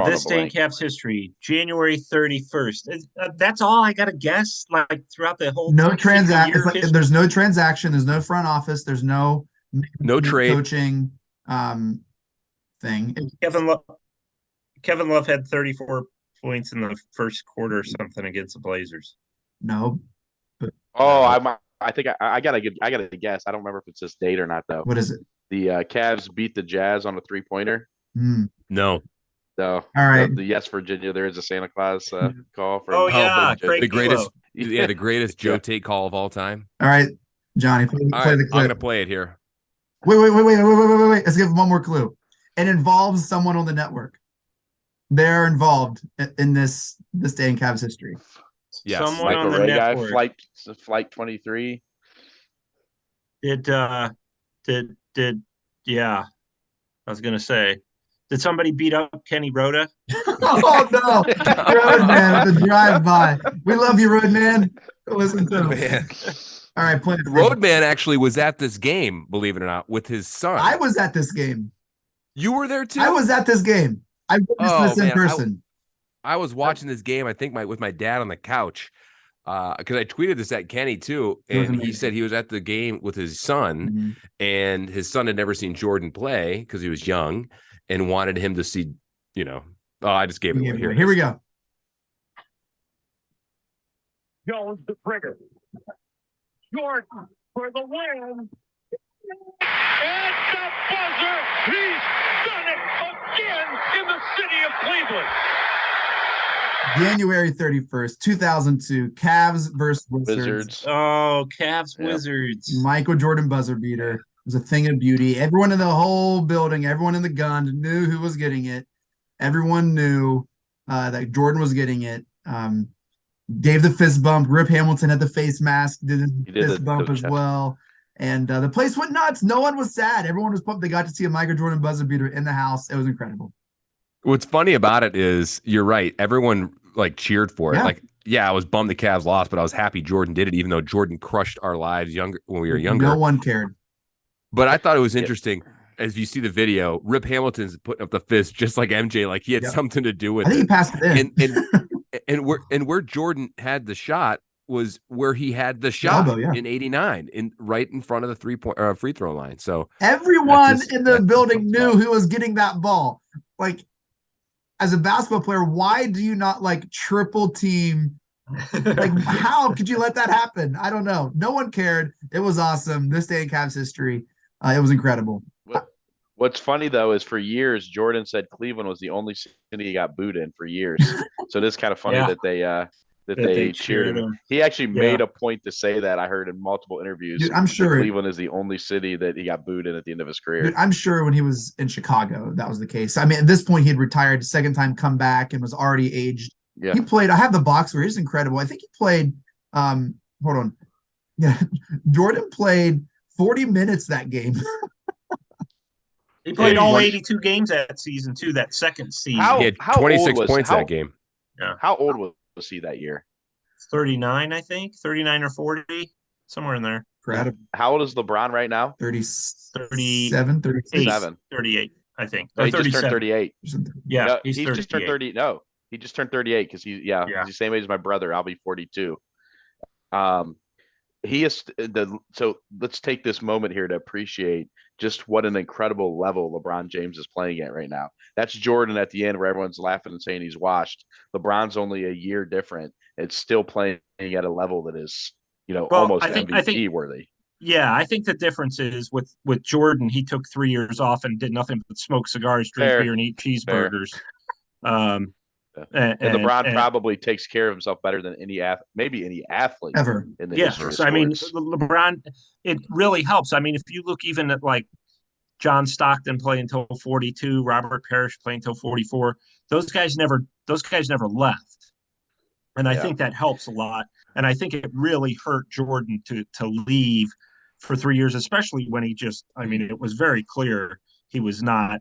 This day in Cavs history, January 31st. That's all I got to guess, like throughout the whole transaction. Like, there's no transaction. There's no front office. There's no trade coaching thing. Kevin Love had 34 points in the first quarter or something against the Blazers. No. I think I got a guess. I don't remember if it's this date or not though. What is it? The Cavs beat the Jazz on a 3-pointer. No. So, all right. The Yes Virginia, there is a Santa Claus call for. The greatest Joe Tate call of all time. All right, Johnny, play the clip. I'm gonna play it here. Wait. Let's give one more clue. It involves someone on the network. They're involved in this day in Cavs history. Yes, someone on the network. Guy, flight 23. Yeah. I was gonna say. Did somebody beat up Kenny Rhoda? Oh no, Roadman, the drive-by. We love you, Roadman. Go listen to him. Man. All right, play it. Roadman actually was at this game, believe it or not, with his son. I was at this game. You were there too? I was at this game. I witnessed this in person. I was watching this game, I think, with my dad on the couch. Because I tweeted this at Kenny too, and he said he was at the game with his son, and his son had never seen Jordan play because he was young, and wanted him to see, I just gave it away. Here we go. Jones the trigger. Jordan for the win. And the buzzer. He's done it again in the city of Cleveland. January 31st, 2002, Cavs versus Wizards. Oh, Cavs Wizards. Michael Jordan buzzer beater. It was a thing of beauty. Everyone in the whole building, everyone in the gun knew who was getting it. Everyone knew that Jordan was getting it. Gave the fist bump. Rip Hamilton had the face mask, did the fist bump as well. And the place went nuts. No one was sad. Everyone was pumped. They got to see a Michael Jordan buzzer beater in the house. It was incredible. What's funny about it is you're right. Everyone like cheered for it. Yeah. Like, yeah, I was bummed the Cavs lost, but I was happy Jordan did it, even though Jordan crushed our lives younger when we were younger. No one cared. But I thought it was interesting as you see the video. Rip Hamilton's putting up the fist just like MJ, like he had something to do with I think it. he passed it in. And where Jordan had the shot was where he had the shot in '89, right in front of the 3-point free throw line. So everyone in the building knew who was getting that ball. Like, as a basketball player, why do you not like triple team? Like, how could you let that happen? I don't know. No one cared. It was awesome. This day in Cavs history. It was incredible. What's funny though is for years Jordan said Cleveland was the only city he got booed in for years. So it is kind of funny that they cheered him. He actually made a point to say that. I heard in multiple interviews. Dude, I'm sure Cleveland is the only city that he got booed in at the end of his career. Dude, I'm sure when he was in Chicago, that was the case. I mean, at this point, he had retired, second time come back, and was already aged. Yeah. He played. I have the box score. He's incredible. I think he played. Hold on. Yeah, Jordan played 40 minutes that game. He played all 82 games that season too. That second season, he had 26 points that game. Yeah. How old was he that year? 39, I think. 39 or 40, somewhere in there. Incredible. How old is LeBron right now? 37, 38, I think. No, he just turned 38. Yeah, no, he's just turned 30. No, he just turned 38 because he's the same age as my brother. I'll be 42. He is so let's take this moment here to appreciate just what an incredible level LeBron James is playing at right now. That's Jordan at the end where everyone's laughing and saying he's washed. LeBron's only a year different. It's still playing at a level that is, almost MVP worthy. Yeah, I think the difference is with Jordan, he took 3 years off and did nothing but smoke cigars, drink beer, and eat cheeseburgers. And LeBron probably takes care of himself better than maybe any athlete ever in the history of sports. I mean, LeBron, it really helps. I mean, if you look even at like John Stockton play until 42, Robert Parrish play until 44, those guys never left. And I think that helps a lot. And I think it really hurt Jordan to leave for 3 years, especially when it was very clear he was not,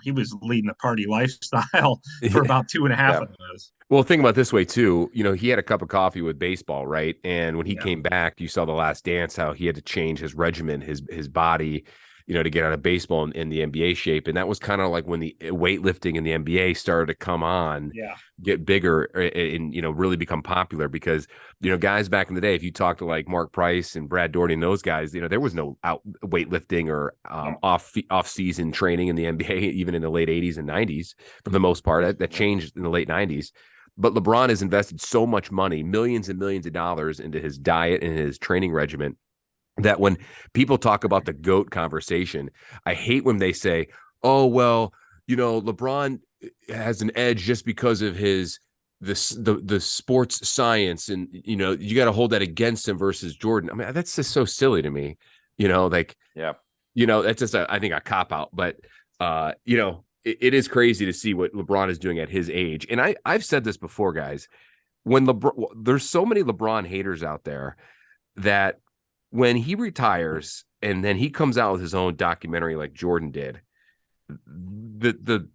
he was leading the party lifestyle for about 2.5 of those. Well, think about it this way too. He had a cup of coffee with baseball, right? And when he came back, you saw The Last Dance, how he had to change his regimen, his body, to get out of baseball in the NBA shape. And that was kind of like when the weightlifting in the NBA started to come on, get bigger and, really become popular because, guys back in the day, if you talk to like Mark Price and Brad Daugherty and those guys, there was no weightlifting or off season training in the NBA, even in the late 80s and 90s, for the most part. That changed in the late 90s. But LeBron has invested so much money, millions and millions of dollars into his diet and his training regimen, that when people talk about the GOAT conversation, I hate when they say, oh, well, LeBron has an edge just because of the sports science. And, you got to hold that against him versus Jordan. I mean, that's just so silly to me, that's just, I think a cop out. But, it is crazy to see what LeBron is doing at his age. And I've said this before, guys, when there's so many LeBron haters out there that when he retires and then he comes out with his own documentary like Jordan did, the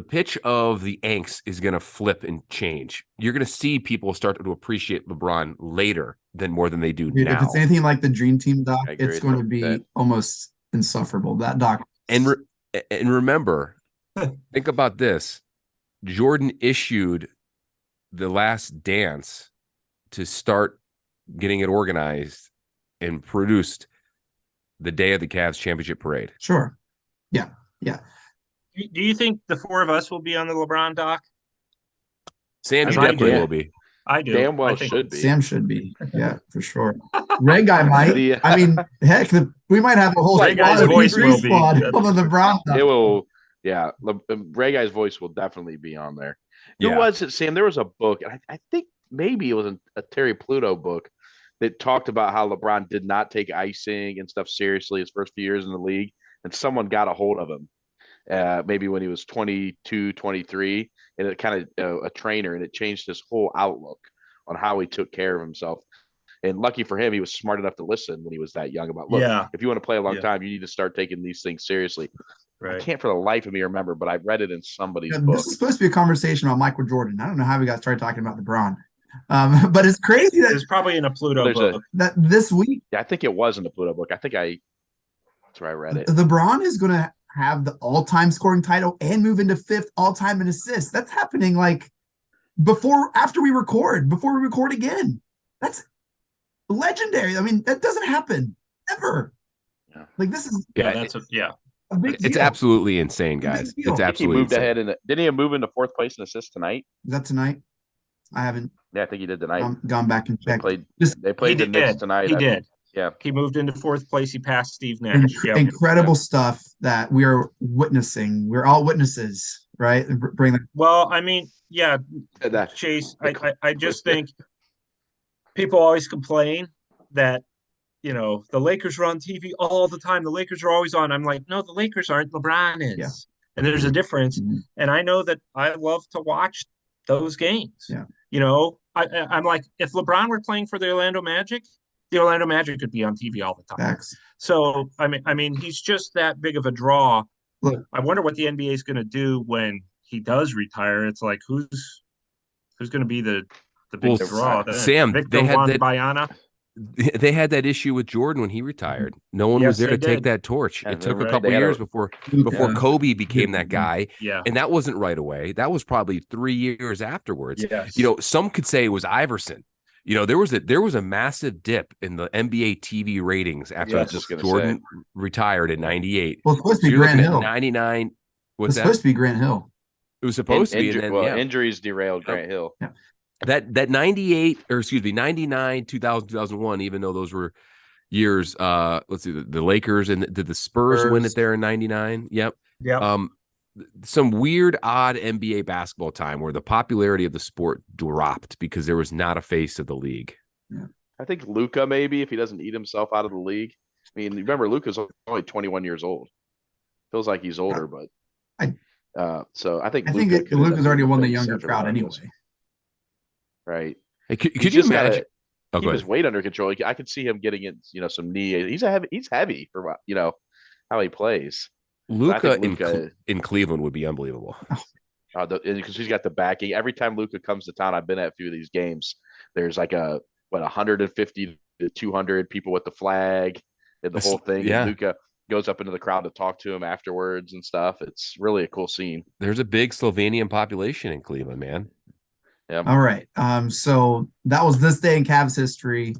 pitch of the angst is going to flip and change. You're going to see people start to appreciate LeBron later more than they do now. If it's anything like the Dream Team doc, it's going to be almost insufferable. That doc. And remember, think about this. Jordan issued The Last Dance to start getting it organized and produced the day of the Cavs championship parade. Sure. Yeah. Do you think the four of us will be on the LeBron doc? Sam, you definitely will be. I do. Damn well should be. Sam should be. Yeah, for sure. Ray Guy might. I mean, heck, we might have a whole Ray Guy's voice will squad on the LeBron doc. It will. Yeah, Ray Guy's voice will definitely be on there. Who was it, Sam? There was a book, and I think maybe it was a Terry Pluto book that talked about how LeBron did not take icing and stuff seriously his first few years in the league, and someone got a hold of him maybe when he was 22, 23, and it kind of a trainer, and it changed his whole outlook on how he took care of himself. And lucky for him, he was smart enough to listen when he was that young about, look, if you want to play a long time, you need to start taking these things seriously. Right. I can't for the life of me remember, but I read it in somebody's book. This is supposed to be a conversation about Michael Jordan. I don't know how we got started talking about LeBron. But it's crazy that it's probably in a Pluto book. That this week. Yeah, I think it was in the Pluto book. That's where I read it. LeBron is going to have the all-time scoring title and move into 5th all-time in assists. That's happening like before we record again. That's legendary. I mean, that doesn't happen ever. Yeah. Like this is a big deal. It's absolutely insane, guys. It's absolutely he moved ahead didn't he move into 4th place in assists tonight? Is that tonight? I haven't. Yeah, I think he did tonight. Gone back and checked. They played the Knicks tonight. He did. Yeah. He moved into 4th place. He passed Steve Nash. Incredible stuff that we are witnessing. We're all witnesses, right? Well, I mean, Chase, I just think people always complain that, the Lakers are on TV all the time. The Lakers are always on. I'm like, no, the Lakers aren't. LeBron is. Yeah. And there's a difference. Mm-hmm. And I know that I love to watch those games. Yeah. I'm like, if LeBron were playing for the Orlando Magic could be on TV all the time. Thanks. So, I mean, he's just that big of a draw. Look, I wonder what the NBA is going to do when he does retire. It's like, who's going to be the big draw? Sam, Victor Wembanyama. They had that issue with Jordan when he retired. No one was there to take that torch. It took a couple years before Kobe became that guy. Yeah. And that wasn't right away. That was probably 3 years afterwards. Yes. Some could say it was Iverson. There was a massive dip in the NBA TV ratings after Jordan retired in 98. Well, it's supposed to be Grant Hill. 99. It's supposed to be Grant Hill. It was supposed to be. Injuries derailed Grant Hill. Yeah. That 99, 2000, 2001, even though those were years, let's see, the Lakers and did the Spurs win it there in 99? Yep. Yeah. Some weird, odd NBA basketball time where the popularity of the sport dropped because there was not a face of the league. Yeah. I think Luka, maybe, if he doesn't eat himself out of the league. I mean, remember, Luka's only 21 years old. Feels like he's older, but so I think Luka's already won the younger crowd anyway. Right. Hey, could you imagine? Keep his weight under control. I could see him getting in, some knee. He's heavy for how he plays. Luka in Cleveland would be unbelievable. Because he's got the backing. Every time Luka comes to town, I've been at a few of these games. There's like 150 to 200 people with the flag and the whole thing. Yeah. And Luka goes up into the crowd to talk to him afterwards and stuff. It's really a cool scene. There's a big Slovenian population in Cleveland, man. Yeah. All right. So that was this day in Cavs history.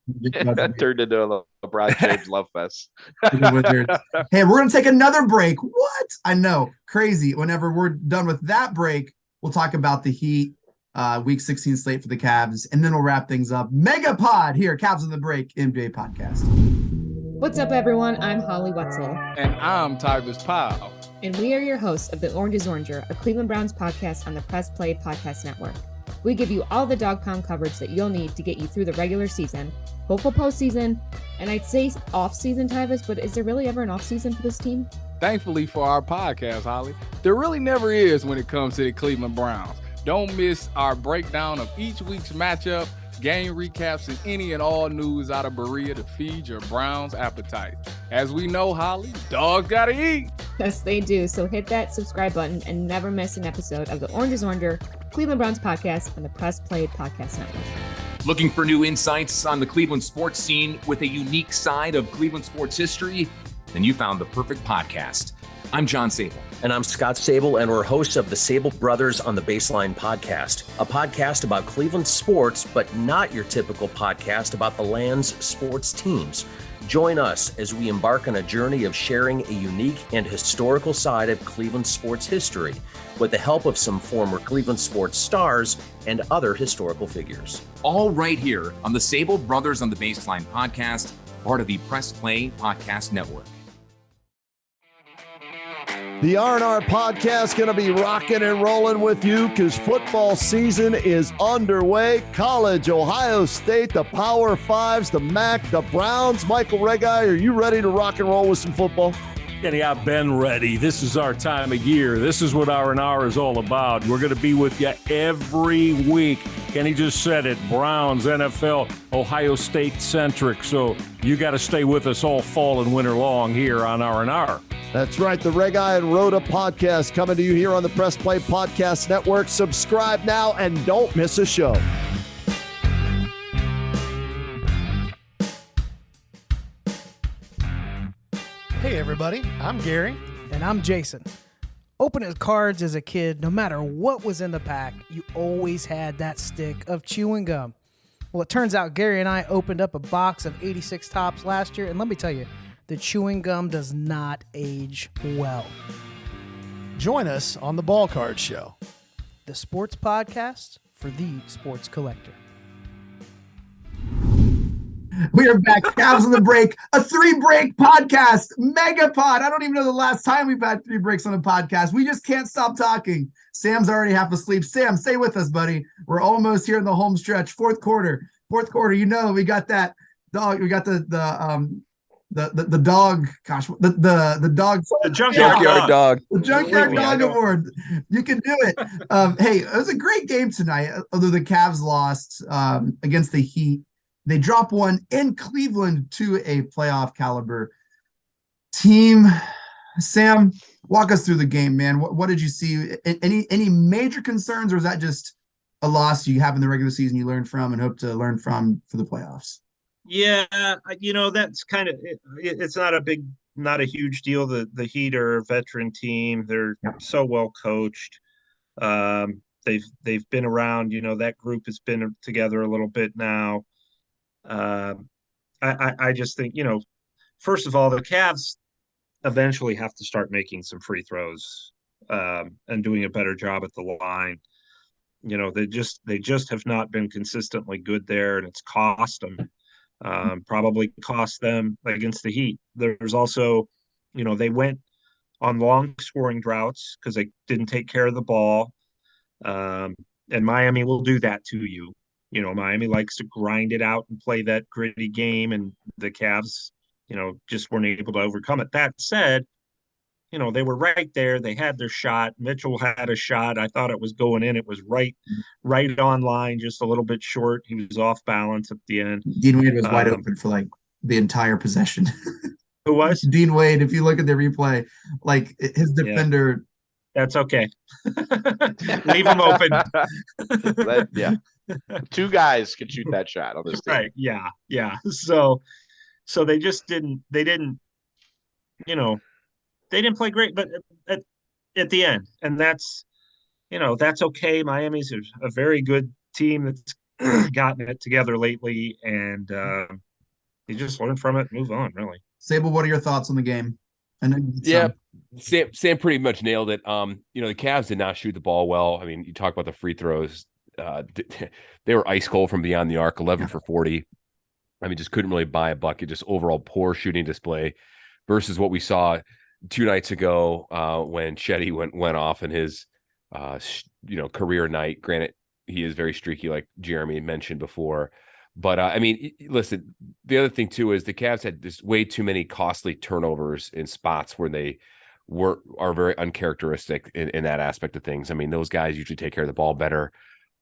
That turned into a LeBron James love fest. Hey, we're gonna take another break. What? I know, crazy. Whenever we're done with that break, we'll talk about the Heat Week 16 slate for the Cavs, and then we'll wrap things up. Mega Pod here, Cavs on the Break NBA podcast. What's up, everyone? I'm Holly Wetzel, and I'm Tyrus Powell, and we are your hosts of the Orange is Oranger, a Cleveland Browns podcast on the Press Play Podcast Network. We give you all the dog pound coverage that you'll need to get you through the regular season, hopeful postseason, and I'd say off-season, Tyvis, but is there really ever an off-season for this team? Thankfully for our podcast, Holly, there really never is when it comes to the Cleveland Browns. Don't miss our breakdown of each week's matchup, game recaps, and any and all news out of Berea to feed your Browns appetite. As we know, Holly, dogs gotta eat. Yes, they do. So hit that subscribe button and never miss an episode of the Orange is Oranger, Cleveland Browns podcast on the Press Play Podcast Network. Looking for new insights on the Cleveland sports scene with a unique side of Cleveland sports history? Then you found the perfect podcast. I'm John Sabol. And I'm Scott Sabol, and we're hosts of the Sabol Brothers on the Baseline podcast, a podcast about Cleveland sports, but not your typical podcast about the land's sports teams. Join us as we embark on a journey of sharing a unique and historical side of Cleveland sports history with the help of some former Cleveland sports stars and other historical figures. All right here on the Sabol Brothers on the Baseline podcast, part of the Press Play Podcast Network. The R&R podcast going to be rocking and rolling with you because football season is underway. College, Ohio State, the Power Fives, the MAC, the Browns. Michael Regai, are you ready to rock and roll with some football? Kenny, I've been ready. This is our time of year. This is what R&R is all about. We're going to be with you every week. Kenny just said it, Browns, NFL, Ohio State centric. So you got to stay with us all fall and winter long here on R&R. That's right. The Reg Eye and Rhoda podcast coming to you here on the Press Play Podcast Network. Subscribe now and don't miss a show. Hey everybody, I'm Gary. And I'm Jason. Opening cards as a kid, no matter what was in the pack, you always had that stick of chewing gum. Well, it turns out Gary and I opened up a box of 86 Tops last year, and let me tell you, the chewing gum does not age well. Join us on the Ball Card Show, the sports podcast for the sports collector. We are back. Cavs on the break, a 3-break podcast, mega pod. I don't even know the last time we've had 3 breaks on a podcast. We just can't stop talking. Sam's already half asleep. Sam, stay with us, buddy. We're almost here in the home stretch. Fourth quarter. You know, we got that dog. We got the dog. Gosh, the dog. The junkyard dog. The junkyard dog award. You can do it. Hey, it was a great game tonight. Although the Cavs lost against the Heat. They drop one in Cleveland to a playoff caliber team. Sam, walk us through the game, man. What did you see? Any major concerns, or is that just a loss you have in the regular season you learned from and hope to learn from for the playoffs? Yeah, that's kind of it's not a huge deal. The Heat are a veteran team. They're so well coached. They've been around. That group has been together a little bit now. I just think, first of all, the Cavs eventually have to start making some free throws and doing a better job at the line. They just have not been consistently good there, and it's cost them. Probably cost them against the Heat. There's also, they went on long scoring droughts because they didn't take care of the ball. And Miami will do that to you. Miami likes to grind it out and play that gritty game, and the Cavs, just weren't able to overcome it. That said, they were right there. They had their shot. Mitchell had a shot. I thought it was going in. It was right on line, just a little bit short. He was off balance at the end. Dean Wade was wide open for like the entire possession. Who was? Dean Wade. If you look at the replay, like his defender. That's okay. Leave him open. Yeah. 2 guys can shoot that shot on this team. Right. Yeah. So they just didn't play great, but at the end, and that's okay. Miami's a very good team that's gotten it together lately, and you just learn from it and move on, really. Sabol, what are your thoughts on the game? Sam pretty much nailed it. The Cavs did not shoot the ball well. I mean, you talk about the free throws. They were ice cold from beyond the arc, 11 for 40. I mean, just couldn't really buy a bucket. Just overall poor shooting display versus what we saw 2 nights ago when Shetty went off in his career night. Granted, he is very streaky, like Jeremy mentioned before. But I mean, listen, the other thing too is the Cavs had this way too many costly turnovers in spots where they are very uncharacteristic in that aspect of things. I mean, those guys usually take care of the ball better.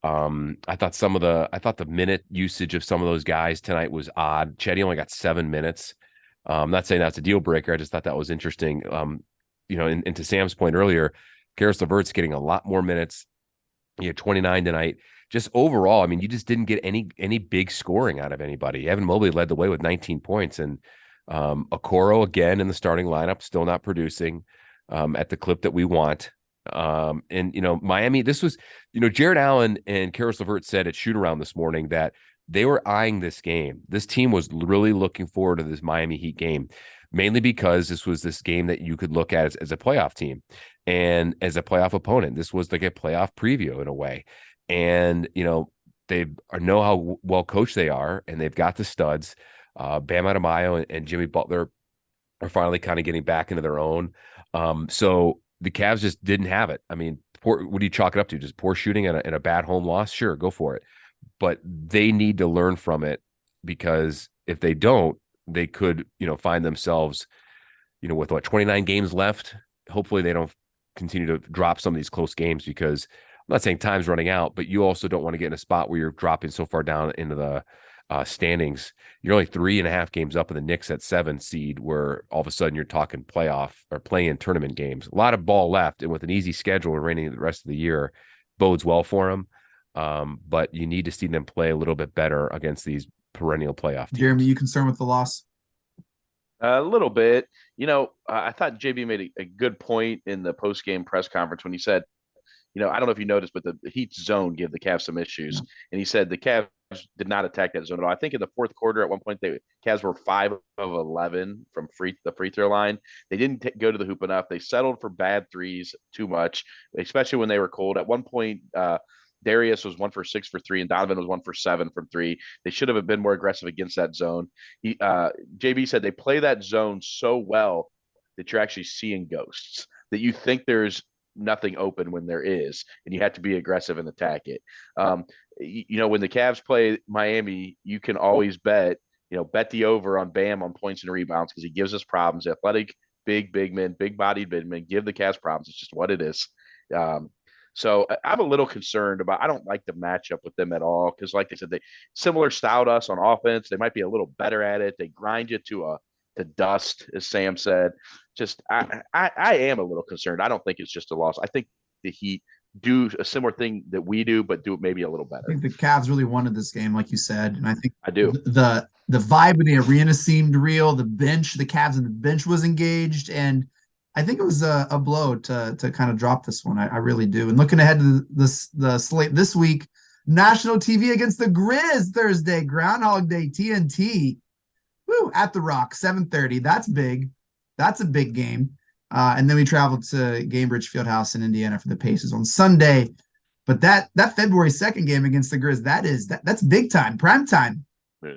I thought the minute usage of some of those guys tonight was odd. Chetty only got 7 minutes. I'm not saying that's a deal breaker. I just thought that was interesting. And to Sam's point earlier, Karis LeVert's getting a lot more minutes. He had 29 tonight. Just overall, I mean, you just didn't get any big scoring out of anybody. Evan Mobley led the way with 19 points, and Okoro again in the starting lineup, still not producing at the clip that we want. Miami, this was, Jared Allen and Karis LeVert said at shoot around this morning that they were eyeing this game. This team was really looking forward to this Miami Heat game, mainly because this was this game that you could look at as a playoff team and as a playoff opponent. This was like a playoff preview in a way. And, they know how well coached they are, and they've got the studs. Bam Adebayo and Jimmy Butler are finally kind of getting back into their own. So the Cavs just didn't have it. I mean, what do you chalk it up to? Just poor shooting and a bad home loss? Sure, go for it. But they need to learn from it, because if they don't, they could, find themselves with 29 games left, hopefully they don't continue to drop some of these close games, because I'm not saying time's running out, but you also don't want to get in a spot where you're dropping so far down into the standings. You're only 3.5 games up in the Knicks at 7 seed, where all of a sudden you're talking playoff or play-in tournament games. A lot of ball left, and with an easy schedule remaining the rest of the year, bodes well for them. But you need to see them play a little bit better against these perennial playoff teams. Jeremy, you concerned with the loss? A little bit. I thought JB made a good point in the post-game press conference when he said, I don't know if you noticed, but the Heat's zone gave the Cavs some issues. Yeah. And he said the Cavs did not attack that zone at all. I think in the fourth quarter at one point, the Cavs were 5 of 11 from the free throw line. They didn't go to the hoop enough. They settled for bad threes too much, especially when they were cold. At one point, Darius was 1 for 6 for 3, and Donovan was 1 for 7 from 3. They should have been more aggressive against that zone. JB said they play that zone so well that you're actually seeing ghosts, that you think there's nothing open when there is, and you have to be aggressive and attack it. When the Cavs play Miami, you can always bet the over on Bam on points and rebounds, because he gives us problems. Athletic, big men, big-bodied big men give the Cavs problems. It's just what it is. So I'm a little concerned about. I don't like the matchup with them at all, because, like they said, they similar style to us on offense. They might be a little better at it. They grind you to dust, as Sam said. Just I am a little concerned. I don't think it's just a loss. I think the Heat do a similar thing that we do, but do it maybe a little better. I think the Cavs really wanted this game, like you said, and I think I do. The vibe in the arena seemed real. The Cavs and the bench was engaged, and I think it was a blow to kind of drop this one. I really do. And looking ahead to the slate this week, national TV against the Grizz Thursday, Groundhog Day, TNT. Woo, at the Rock, 7:30. That's big. That's a big game. And then we traveled to Gainbridge Fieldhouse in Indiana for the Pacers on Sunday. But that February 2nd game against the Grizz, that's big time, prime time,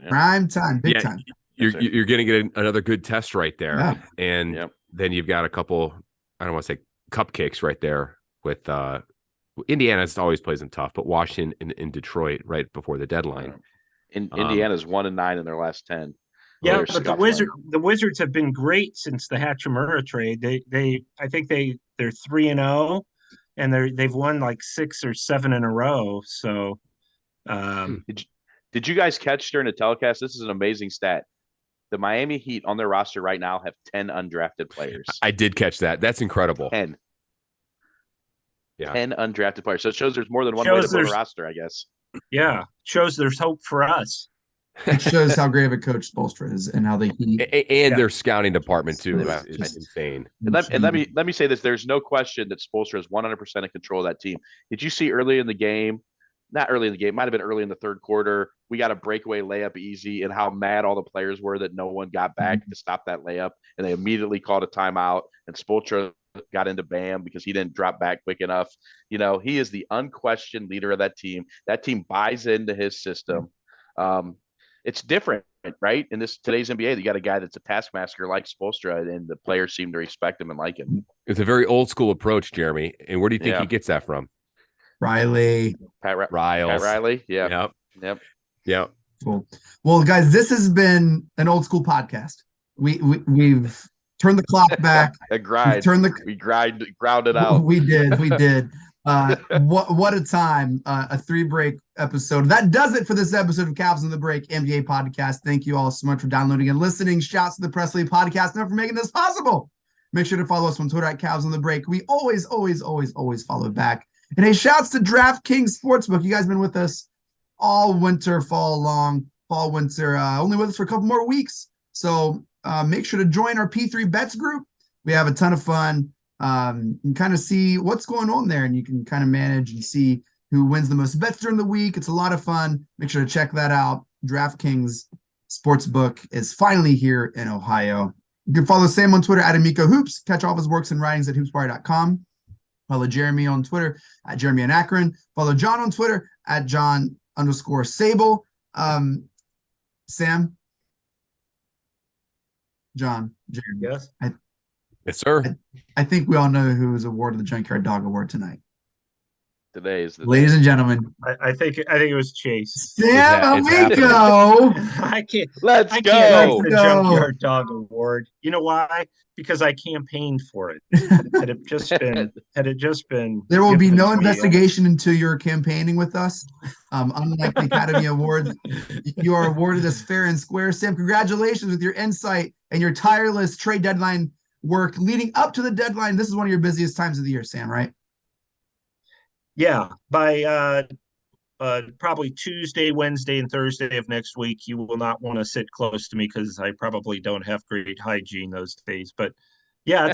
prime time, big time. You're going to get another good test right there, and then you've got a couple. I don't want to say cupcakes right there with Indiana. Always plays them tough, but Washington in Detroit right before the deadline. Indiana's 1-9 in their last 10. Yeah, but the Wizards have been great since the Hachimura trade. I think they're 3-0, and they've won like 6 or 7 in a row. So, did you guys catch during the telecast? This is an amazing stat. The Miami Heat on their roster right now have 10 undrafted players. I did catch that. That's incredible. 10. Yeah. 10 undrafted players. So it shows there's more than one way to build a roster, I guess. Yeah, shows there's hope for us. It shows how great of a coach Spoelstra is, and how their scouting department too is insane. And let me say this: there's no question that Spoelstra is 100% in control of that team. Did you see early in the game? Not early in the game, might have been early in the third quarter. We got a breakaway layup easy, and how mad all the players were that no one got back to stop that layup, and they immediately called a timeout. And Spoelstra got into Bam because he didn't drop back quick enough. He is the unquestioned leader of that team. That team buys into his system. It's different, right? In today's NBA, you got a guy that's a taskmaster like Spoelstra, and the players seem to respect him and like him. It's a very old school approach, Jeremy. And where do you think he gets that from? Riley. Pat Riles. Riley. Yeah. Yep. Cool. Well, guys, this has been an old school podcast. We've turned the clock back. We ground it out. We did. What a time. A 3-break episode. That does it for this episode of Cavs on the Break NBA podcast. Thank you all so much for downloading and listening. Shouts to the Presley podcast and for making this possible. Make sure to follow us on Twitter at Cavs on the Break. We always follow back. And hey, shouts to DrafKings Sportsbook. You guys have been with us all winter, winter, only with us for a couple more weeks. So make sure to join our P3 Bets group. We have a ton of fun. And kind of see what's going on there, and you can kind of manage and see who wins the most bets during the week. It's a lot of fun. Make sure to check that out. DrafKings Sportsbook is finally here in Ohio. You can follow Sam on Twitter at Amico Hoops. Catch all of his works and writings at hoopswire.com. Follow Jeremy on Twitter at Jeremy in Akron. Follow John on Twitter at John_Sabol. Sam? John. Jeremy. Yes. Yes, sir. I think we all know who was awarded the Junkyard Dog Award tonight. Today is the Ladies day. and gentlemen, I think it was Chase. Sam It's Amico. I can't. Let's I go. can't win the Let's go. Junkyard Dog Award. You know why? Because I campaigned for it. Had it just been, There will be given no to me, investigation into your campaigning with us. Unlike the Academy Awards, you are awarded as fair and square. Sam, congratulations with your insight and your tireless trade deadline work leading up to the deadline. This is one of your busiest times of the year, Sam, right? Yeah, by probably Tuesday, Wednesday, and Thursday of next week, you will not want to sit close to me because I probably don't have great hygiene those days. But yeah,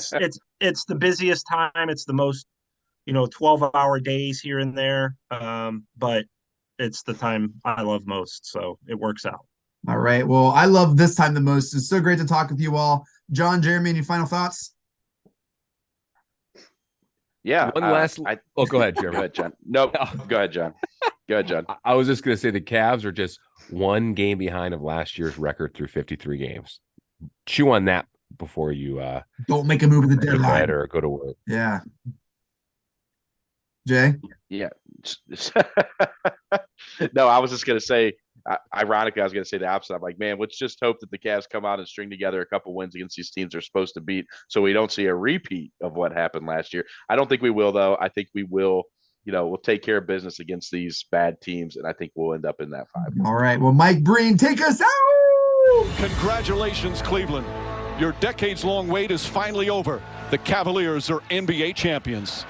it's the busiest time. It's the most 12-hour days here and there. But it's the time I love most, so it works out. All right. Well, I love this time the most. It's so great to talk with you all. John, Jeremy, any final thoughts? Yeah. One last. Go ahead, Jeremy. Go ahead, John. Nope. Go ahead, John. Go ahead, John. I was just going to say the Cavs are just one game behind of last year's record through 53 games. Chew on that before you don't make a move at the go deadline or go to work. Yeah. Jay? Yeah. No, I was just going to say, ironically, I was going to say the opposite. I'm like, man, let's just hope that the Cavs come out and string together a couple wins against these teams they're supposed to beat so we don't see a repeat of what happened last year. I don't think we will, though. I think we will, we'll take care of business against these bad teams, and I think we'll end up in that 5. All right. Well, Mike Breen, take us out. Congratulations, Cleveland. Your decades-long wait is finally over. The Cavaliers are NBA champions.